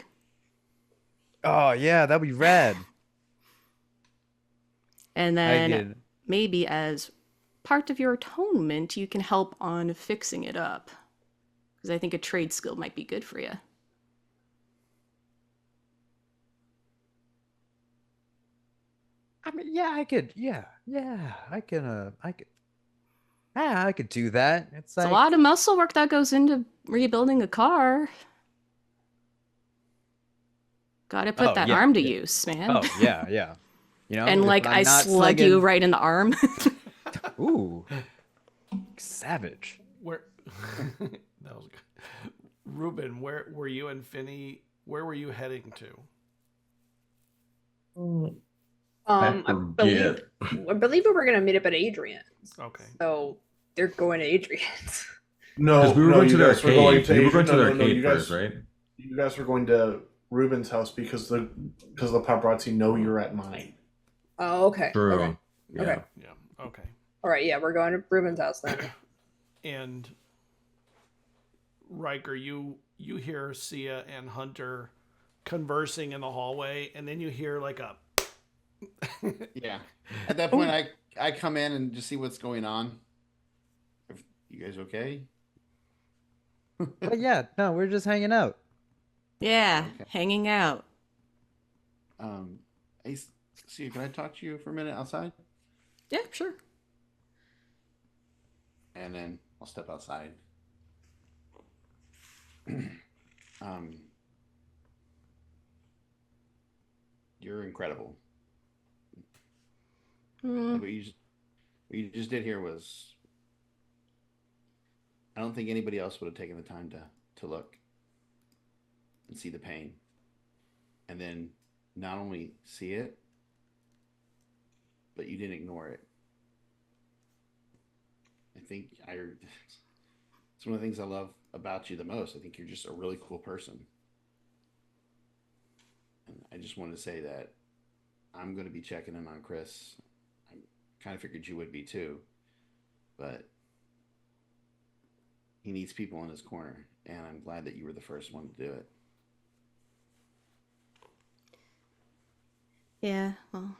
Oh, yeah, that'd be rad. And then maybe as part of your atonement, you can help on fixing it up. Because I think a trade skill might be good for you. I mean, yeah, I could. Yeah, I could do that. It's a lot of muscle work that goes into rebuilding a car. Gotta put that arm to use, man. Oh, yeah. And like I slug you right in the arm. Ooh, savage. That was good. Ruben, where were you and Finny? Where were you heading to? I believe we were gonna meet up at Adrian's. Okay. So they're going to Adrian's. No, we were going to their cave. We were going to their cave you guys, first, right? You guys were going to Ruben's house because the paparazzi know you're at mine. Oh, okay. True. Okay. Yeah. Okay. Yeah. Okay. All right. Yeah, we're going to Ruben's house then. And Riker, you hear Sia and Hunter conversing in the hallway, and then you hear like a. Yeah. At that point, I come in and just see what's going on. You guys okay? But yeah, no, we're just hanging out. Yeah, Okay. hanging out. Hey, Sia, can I talk to you for a minute outside? Yeah, sure. And then I'll step outside. You're incredible. What you just did here was, I don't think anybody else would have taken the time to look and see the pain, and then not only see it, but you didn't ignore it. It's one of the things I love about you the most. I think you're just a really cool person. And I just wanted to say that I'm going to be checking in on Chris. I kind of figured you would be too, but he needs people in his corner, and I'm glad that you were the first one to do it. Yeah, well,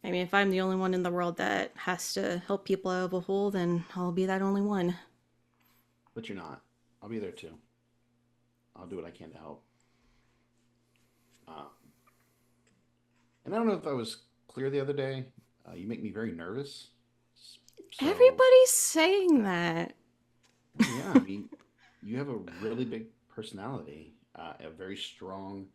I mean, if I'm the only one in the world that has to help people out of a hole, then I'll be that only one. But you're not. I'll be there too. I'll do what I can to help. And I don't know if I was clear the other day. You make me very nervous. So, Everybody's saying that. yeah, I mean, you have a really big personality, a very strong,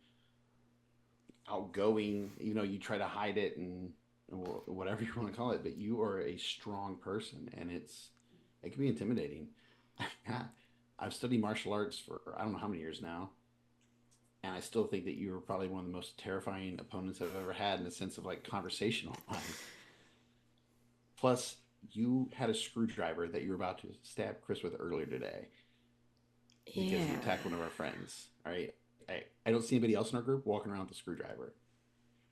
outgoing. You try to hide it and whatever you want to call it, but you are a strong person, and it can be intimidating. I've studied martial arts for I don't know how many years now, and I still think that you are probably one of the most terrifying opponents I've ever had in the sense of like conversational wise. Plus, you had a screwdriver that you were about to stab Chris with earlier today because he attacked one of our friends. All right, I don't see anybody else in our group walking around with a screwdriver,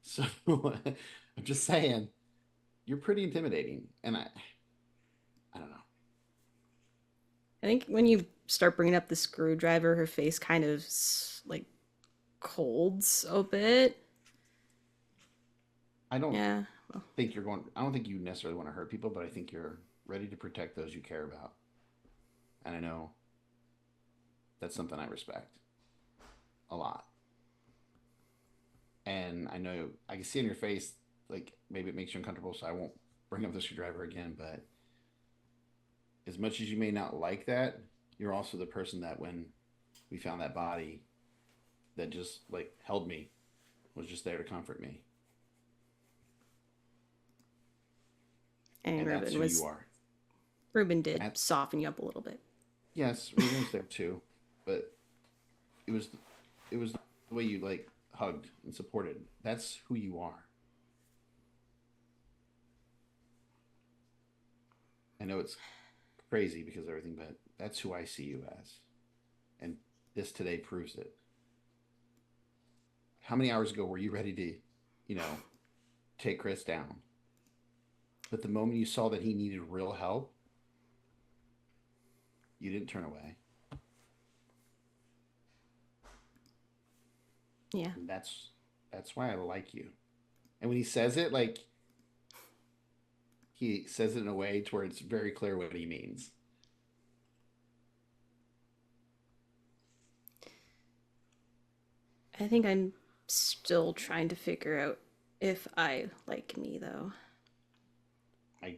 so I'm just saying you're pretty intimidating, and I don't know. I think when you start bringing up the screwdriver, her face kind of like colds a bit. I don't Yeah. think I don't think you necessarily want to hurt people, but I think you're ready to protect those you care about. And I know that's something I respect a lot. And I know I can see in your face, like maybe it makes you uncomfortable, so I won't bring up the screwdriver again. But as much as you may not like that, you're also the person that when we found that body that just like held me, was just there to comfort me. And that's who you are. Ruben did soften you up a little bit. Yes, Ruben was there too, but it was the way you like hugged and supported. That's who you are. I know it's crazy because of everything, but that's who I see you as. And this today proves it. How many hours ago were you ready to, take Chris down? But the moment you saw that he needed real help, you didn't turn away. Yeah. And that's why I like you. And when he says it, like, he says it in a way to where it's very clear what he means. I think I'm still trying to figure out if I like me, though. I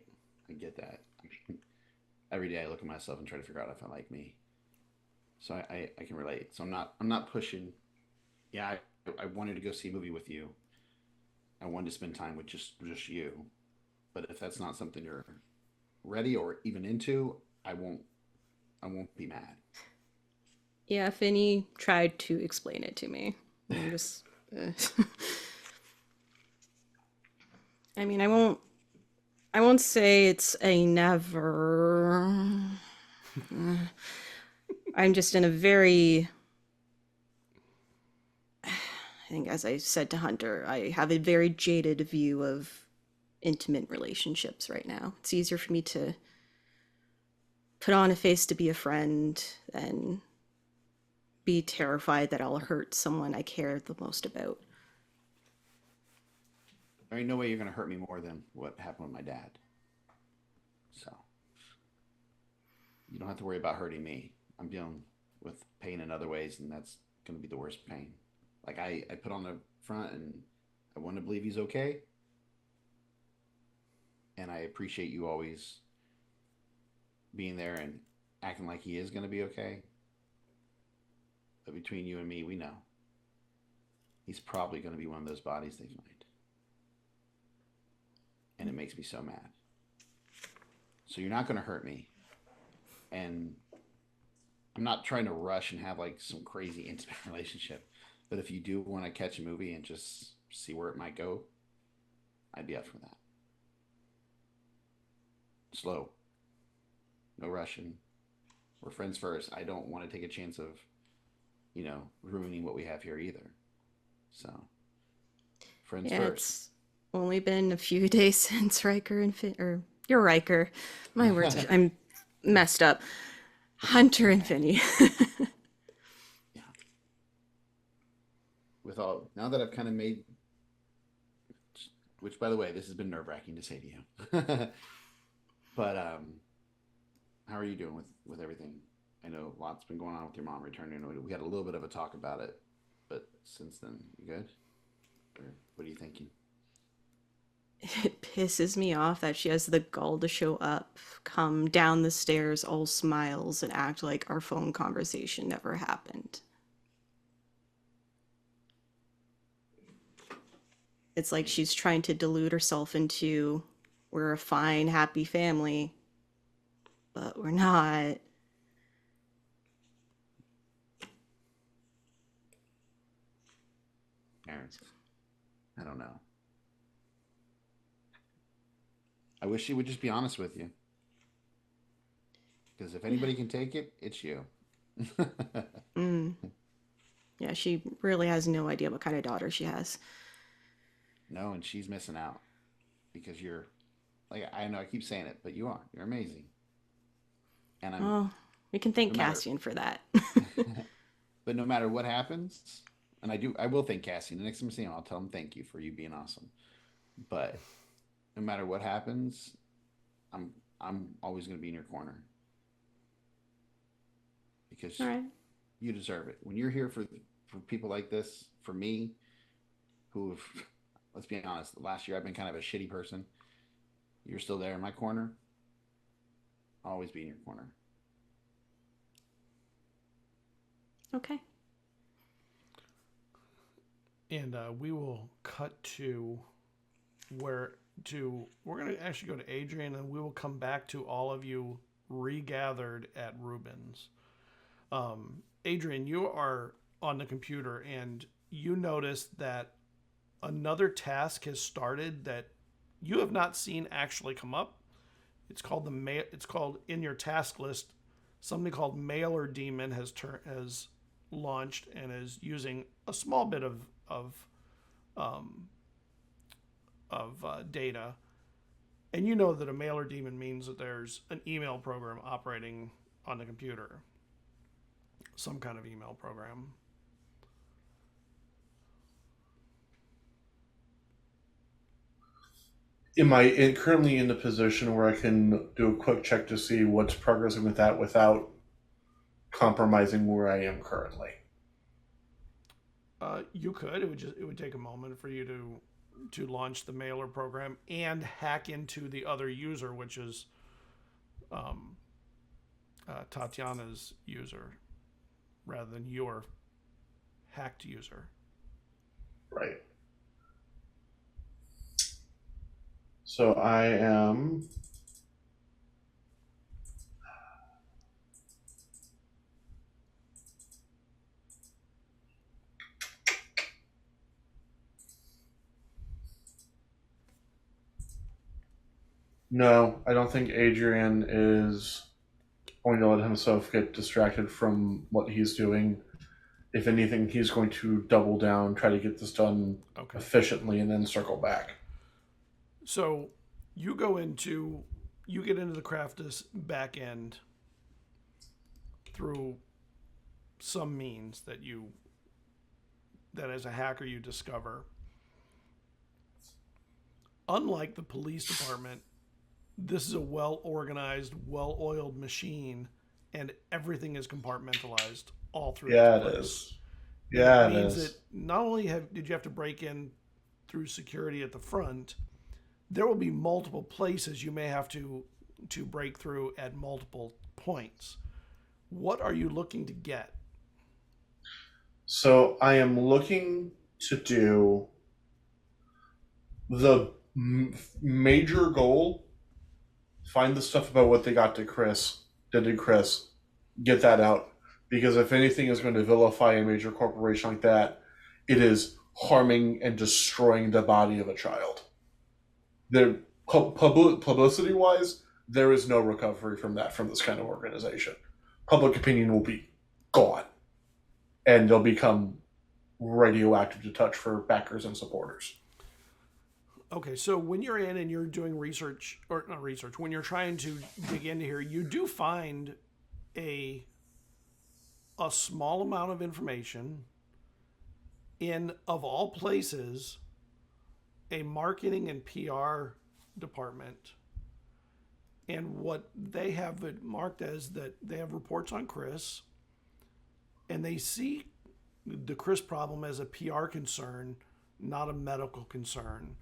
get that. I mean, every day I look at myself and try to figure out if I like me. So I can relate. So I'm not pushing. Yeah, I wanted to go see a movie with you. I wanted to spend time with just you. But if that's not something you're ready or even into, I won't be mad. Yeah, Finny tried to explain it to me. I'm just I mean, I won't say it's a never. I'm just in a very, I think as I said to Hunter, I have a very jaded view of intimate relationships right now. It's easier for me to put on a face to be a friend than be terrified that I'll hurt someone I care the most about. There ain't no way you're going to hurt me more than what happened with my dad. So you don't have to worry about hurting me. I'm dealing with pain in other ways, and that's going to be the worst pain. Like I put on the front, and I want to believe he's okay. And I appreciate you always being there and acting like he is going to be okay. But between you and me, we know he's probably going to be one of those bodies they find. And it makes me so mad. So you're not going to hurt me. And I'm not trying to rush and have like some crazy intimate relationship. But if you do want to catch a movie and just see where it might go, I'd be up for that. Slow. No rushing. We're friends first. I don't want to take a chance of, ruining what we have here either. So, friends Yeah, first. it's only been a few days since Riker and or you're Riker. My words, I'm messed up. Hunter and Finney. Yeah. Now that I've kind of made, which by the way, this has been nerve-wracking to say to you. But how are you doing with everything? I know a lot's been going on with your mom returning. We had a little bit of a talk about it, but since then, you good? Or what are you thinking? It pisses me off that she has the gall to show up, come down the stairs all smiles, and act like our phone conversation never happened. It's like she's trying to delude herself into, we're a fine, happy family, but we're not. Parents. I don't know. I wish she would just be honest with you. Because if anybody can take it, it's you. Yeah, she really has no idea what kind of daughter she has. No, and she's missing out. Because you're, I know I keep saying it, but you are. You're amazing. And We can thank no matter- Cassian for that. But no matter what happens, and I will thank Cassian. The next time I see him, I'll tell him thank you for you being awesome. But no matter what happens, I'm always going to be in your corner. Because All right. you deserve it. When you're here for people like this, for me, who've, let's be honest, last year I've been kind of a shitty person. You're still there in my corner. I'll always be in your corner. Okay. And we will cut to we're going to actually go to Adrian, and we will come back to all of you regathered at Rubens. Adrian, you are on the computer, and you notice that another task has started that you have not seen actually come up. It's called It's called in your task list. Something called Mailer Demon has launched and is using a small bit of data, and you know that a mailer demon means that there's an email program operating on the computer, some kind of email program. Am I currently in the position where I can do a quick check to see what's progressing with that without compromising where I am currently? You could. It would take a moment for you to launch the mailer program and hack into the other user, which is Tatiana's user, rather than your hacked user. Right. So I am. No, I don't think Adrian is going to let himself get distracted from what he's doing. If anything, he's going to double down, try to get this done efficiently, and then circle back. So you get into the Craftus back end through some means that as a hacker you discover. Unlike the police department, this is a well-organized, well-oiled machine, and everything is compartmentalized all through. Yeah, it is. Yeah, it means is. that not only did you have to break in through security at the front, there will be multiple places you may have to break through at multiple points. What are you looking to get? So I am looking to do the major goal. Find the stuff about what they did to Chris, get that out. Because if anything is going to vilify a major corporation like that, it is harming and destroying the body of a child. there publicity wise, there is no recovery from this kind of organization. Public opinion will be gone, and they'll become radioactive to touch for backers and supporters. Okay, so when you're in and you're doing research, or not research, when you're trying to dig into here, you do find a small amount of information in, of all places, a marketing and PR department. And what they have it marked as that they have reports on Chris, and they see the Chris problem as a PR concern, not a medical concern.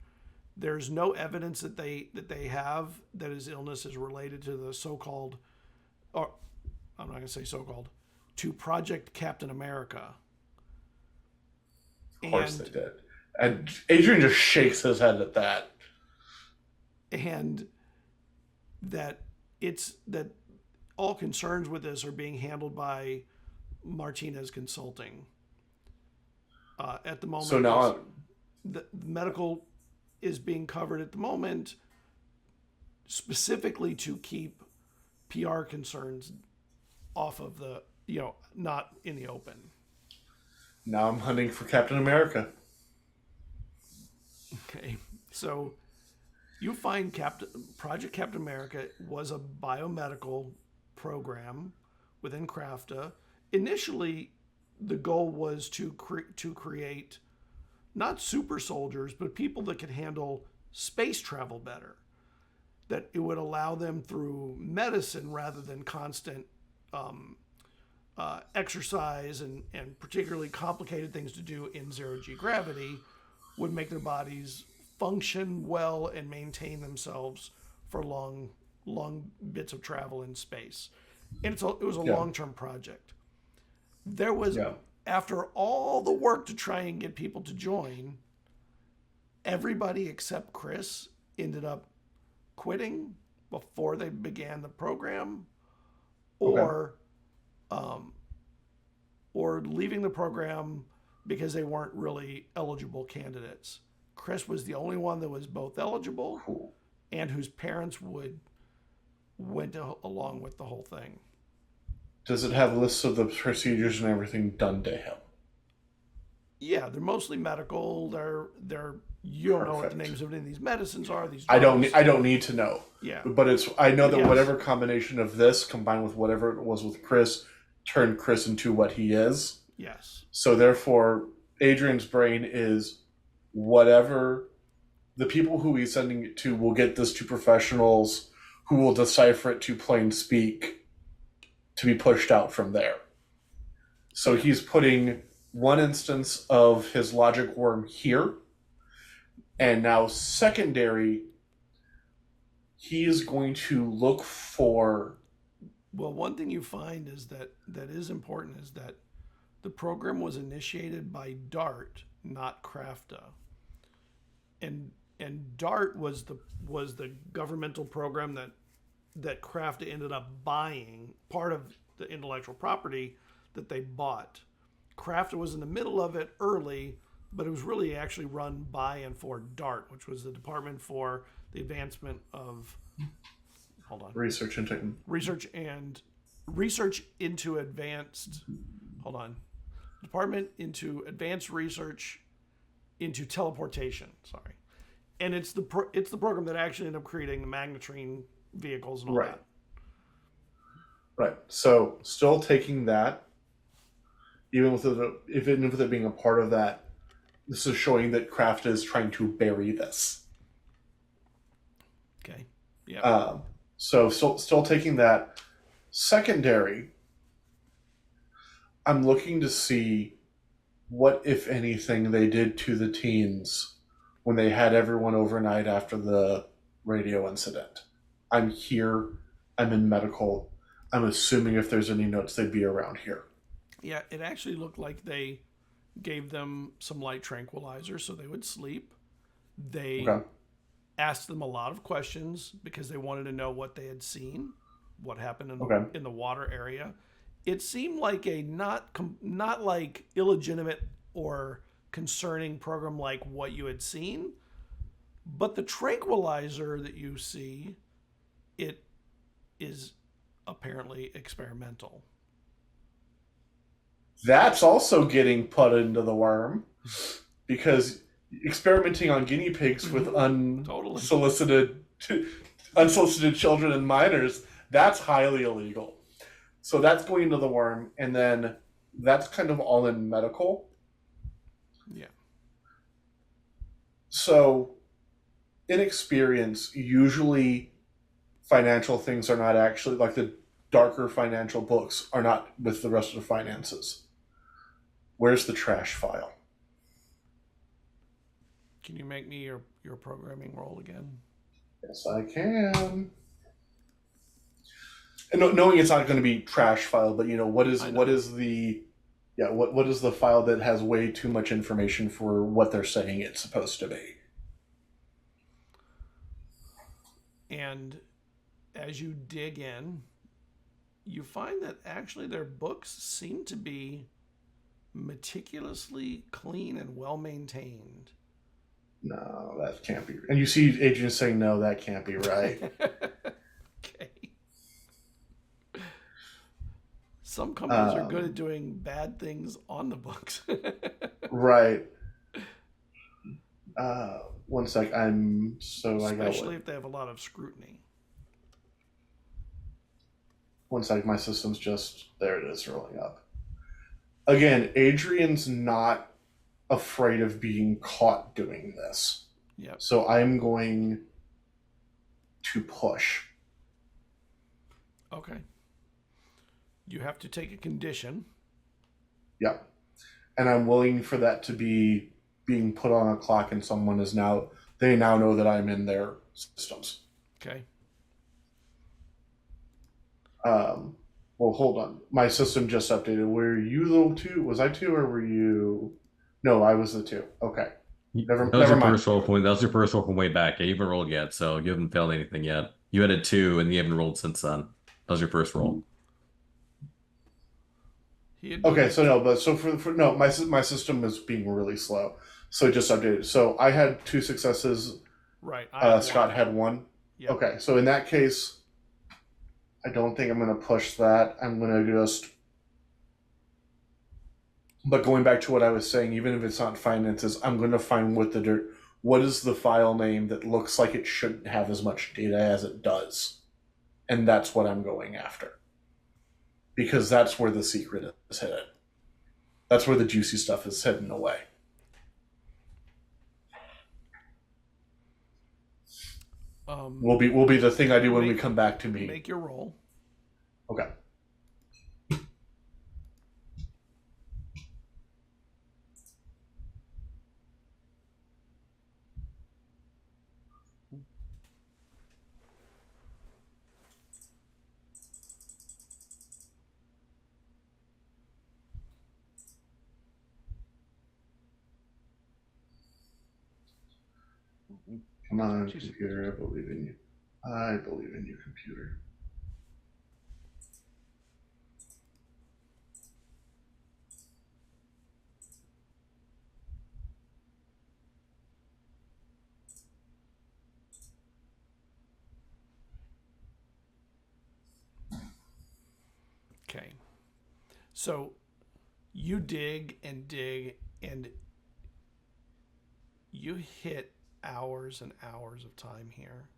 There's no evidence that they have that his illness is related to the so-called, or I'm not going to say so-called, to Project Captain America. Of course they did. And Adrian just shakes his head at that. And that all concerns with this are being handled by Martinez Consulting. At the moment, So now the medical is being covered at the moment specifically to keep PR concerns off of the, not in the open. Now I'm hunting for Captain America. Okay, so you find Project Captain America was a biomedical program within CRAFTA. Initially, the goal was to create not super soldiers, but people that could handle space travel better. That it would allow them through medicine rather than constant exercise and particularly complicated things to do in zero-G gravity would make their bodies function well and maintain themselves for long bits of travel in space. And it was a long-term project. There was, after all the work to try and get people to join, everybody except Chris ended up quitting before they began the program, or leaving the program because they weren't really eligible candidates. Chris was the only one that was both eligible and whose parents went along with the whole thing. Does it have lists of the procedures and everything done to him? Yeah, they're mostly medical. They're you don't know what the names of any of these medicines are. These I don't need to know. Yeah, but I know that whatever combination of this combined with whatever it was with Chris turned Chris into what he is. Yes. So therefore, Adrian's brain is whatever the people who he's sending it to will get this to professionals who will decipher it to plain speak to be pushed out from there. So he's putting one instance of his logic worm here, and now secondary, he is going to look for... Well, one thing you find is that is important is that the program was initiated by DART, not CRAFTA. And DART was the governmental program that CRAFTA ended up buying, part of the intellectual property that they bought. CRAFTA was in the middle of it early, but it was really actually run by and for DART, which was the Department for the Advancement of... Hold on. Research into Advanced... Hold on. Department into Advanced Research into Teleportation. Sorry. And it's the program that actually ended up creating the magnetrine vehicles and all that. Right. So still taking that, even with it being a part of that, this is showing that Kraft is trying to bury this. Okay. Yeah. So still taking that. Secondary, I'm looking to see what, if anything, they did to the teens when they had everyone overnight after the radio incident. I'm here. I'm in medical. I'm assuming if there's any notes, they'd be around here. Yeah, it actually looked like they gave them some light tranquilizer so they would sleep. They asked them a lot of questions because they wanted to know what they had seen, what happened in the water area. It seemed like a not like illegitimate or concerning program like what you had seen, But the tranquilizer that you see, it is apparently experimental. That's also getting put into the worm, because experimenting on guinea pigs with unsolicited children and minors, that's highly illegal. So that's going into the worm, and then that's kind of all in medical. Yeah. So in experience, usually financial things are not actually, like the darker financial books are not with the rest of the finances. Where's the trash file? Can you make me your programming roll again? Yes, I can. And knowing it's not going to be trash file, but what is the file that has way too much information for what they're saying it's supposed to be? And as you dig in, you find that actually their books seem to be meticulously clean and well maintained. No, that can't be. And you see Adrian saying, no, that can't be right. Okay. Some companies are good at doing bad things on the books. Right. One sec. Especially if they have a lot of scrutiny. One sec. My system's just... There it is, rolling up. Again, Adrian's not afraid of being caught doing this. Yep. So I'm going to push. Okay. You have to take a condition. Yep. And I'm willing for that to be being put on a clock, and they now know that I'm in their systems. Okay. Well, hold on. My system just updated. Were you the 2? Was I 2 or were you... No, I was the 2. Okay. Never mind. First roll point. That was your first roll from way back. You haven't rolled yet, so you haven't failed anything yet. You had a 2, and you haven't rolled since then. That was your first roll. Okay, so no, but so for no, my system was being really slow, so it just updated. So I had 2 successes. Right. Scott had 1. Yep. Okay, so in that case, I don't think I'm going to push that. I'm going to just... But going back to what I was saying, even if it's not finances, I'm going to find what is the file name that looks like it shouldn't have as much data as it does. And that's what I'm going after. Because that's where the secret is hidden. That's where the juicy stuff is hidden away. Will be the thing I do when we come back to me. Make your roll. Okay. Come on, computer, I believe in you. I believe in you, computer. Okay. So you dig and dig and you hit hours and hours of time here,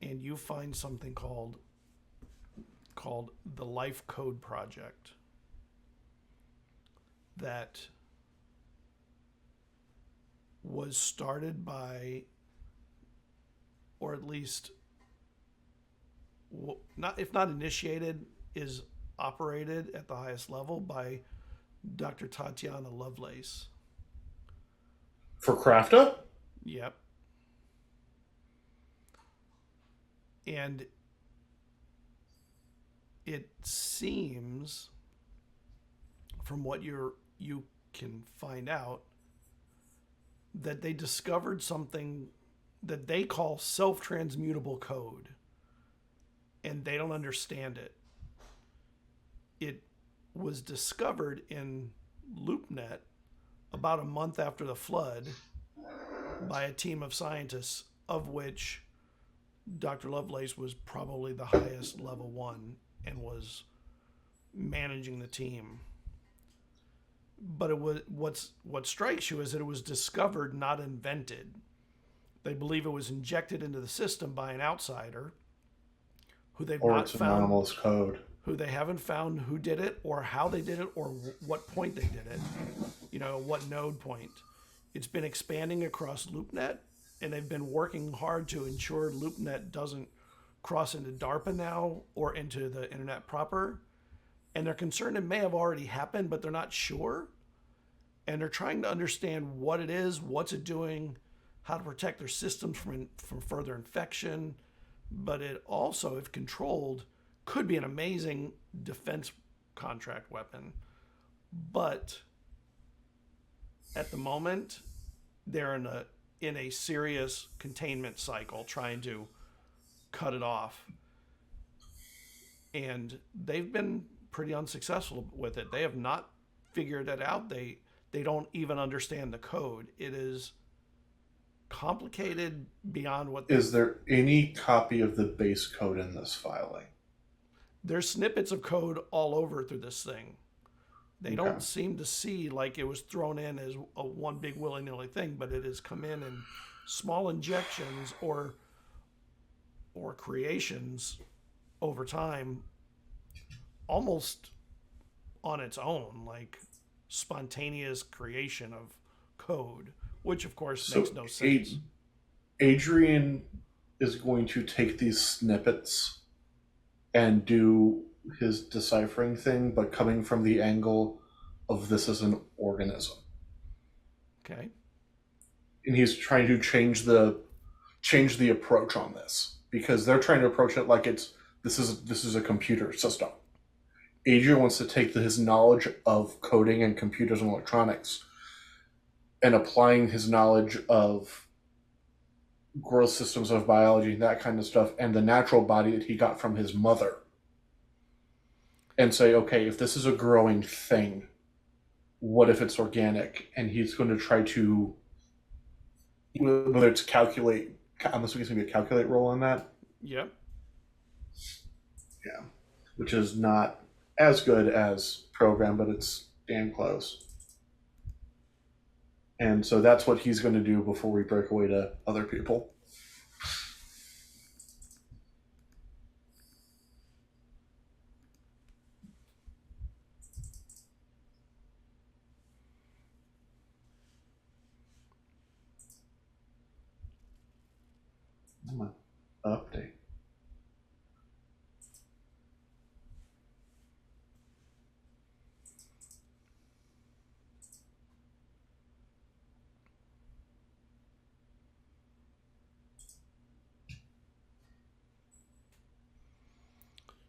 and you find something called the Life Code Project that was started by, or at least not, if not initiated, is operated at the highest level by Dr. Tatiana Lovelace. For Crafta? Yep. And it seems, from what you can find out, that they discovered something that they call self-transmutable code, and they don't understand it. It was discovered in LoopNet about a month after the flood by a team of scientists, of which Dr. Lovelace was probably the highest level 1 and was managing the team. But it was what strikes you is that it was discovered, not invented. They believe it was injected into the system by an outsider who they've not found, anomalous code, who they haven't found who did it or how they did it or what point they did it. You know, what node point. It's been expanding across LoopNet, and they've been working hard to ensure LoopNet doesn't cross into DARPA now or into the internet proper. And they're concerned it may have already happened, but they're not sure. And they're trying to understand what it is, what's it doing, how to protect their systems from further infection. But it also, if controlled, could be an amazing defense contract weapon. But at the moment, they're in a serious containment cycle trying to cut it off. And they've been pretty unsuccessful with it. They have not figured it out. They don't even understand the code. It is complicated beyond what... Is there any copy of the base code in this filing? There's snippets of code all over through this thing. They don't seem to see like it was thrown in as a one big willy-nilly thing, but it has come in small injections or creations over time, almost on its own, like spontaneous creation of code, which of course makes no sense. Adrian is going to take these snippets and do his deciphering thing, but coming from the angle of this as an organism. Okay. And he's trying to change the approach on this, because they're trying to approach it like this is a computer system. Adrian wants to take his knowledge of coding and computers and electronics and applying his knowledge of growth systems of biology and that kind of stuff and the natural body that he got from his mother, and say, okay, if this is a growing thing, what if it's organic? And he's going to try to, whether it's calculate, I'm assuming it's going to be a calculate roll on that. Yep. Yeah. Which is not as good as program, but it's damn close. And so that's what he's going to do before we break away to other people. Update.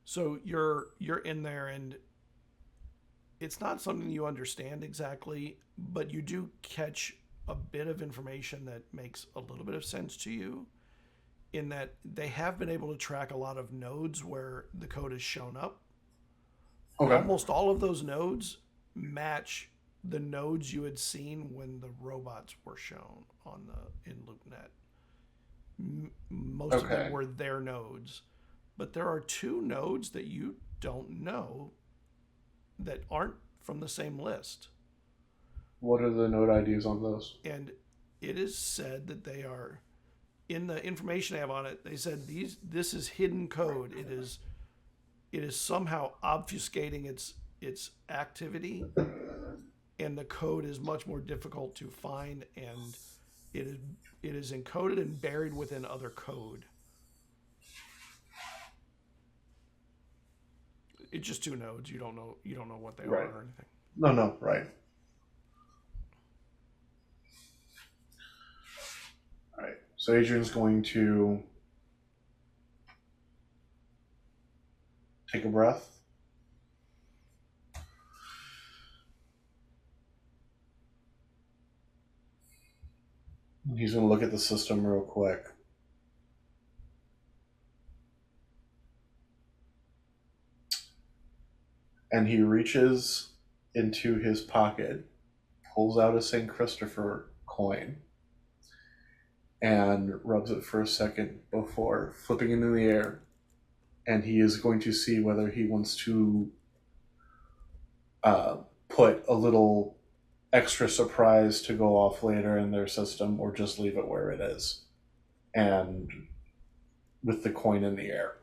So you're in there, and it's not something you understand exactly, but you do catch a bit of information that makes a little bit of sense to you, in that they have been able to track a lot of nodes where the code has shown up. Okay. Almost all of those nodes match the nodes you had seen when the robots were shown in LoopNet. Most of them were their nodes. But there are 2 nodes that you don't know that aren't from the same list. What are the node IDs on those? And it is said that they are, in the information I have on it, they said this is hidden code. It is somehow obfuscating its activity, and the code is much more difficult to find, and it is encoded and buried within other code. It's just 2 nodes. You don't know what they are or anything. No, right. All right. So Adrian's going to take a breath. He's going to look at the system real quick. And he reaches into his pocket, pulls out a St. Christopher coin, and rubs it for a second before flipping it in the air. And he is going to see whether he wants to put a little extra surprise to go off later in their system or just leave it where it is. And with the coin in the air.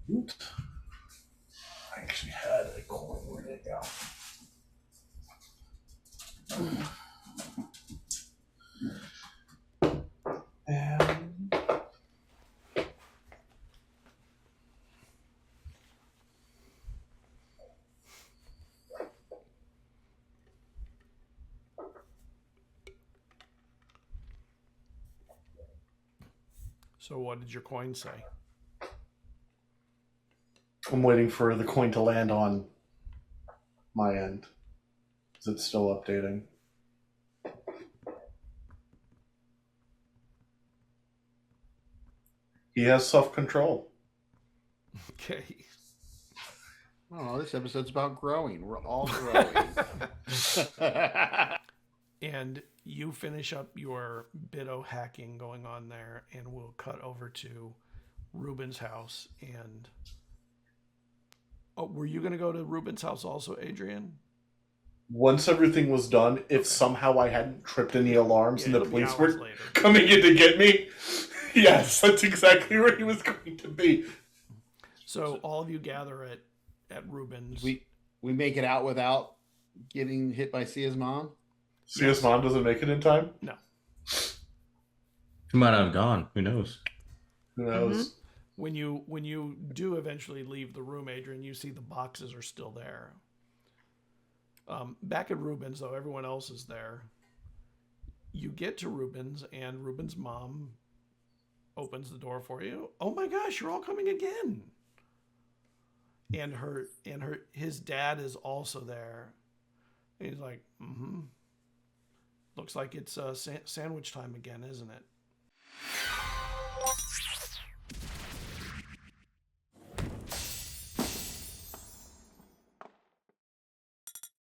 And I actually had a coin. Where did it go? And So what did your coin say? I'm waiting for the coin to land on my end. Is it still updating? He has self-control. Okay. Oh, this episode's about growing. We're all growing. And you finish up your bit of hacking going on there, and we'll cut over to Ruben's house. And were you going to go to Ruben's house also, Adrian? Once everything was done, if somehow I hadn't tripped any alarms and the it'll be police hours were later. coming in to get me, yes, that's exactly where he was going to be. So all of you gather at Ruben's. we make it out without getting hit by Sia's mom. CS Mom doesn't make it in time? No. He might have gone. Who knows? Who knows? When you do eventually leave the room, Adrian, you see the boxes are still there. Back at Ruben's, though, everyone else is there. You get to Ruben's, and Ruben's mom opens the door for you. Oh my gosh, you're all coming again. And his dad is also there. He's like, looks like it's sandwich time again, isn't it?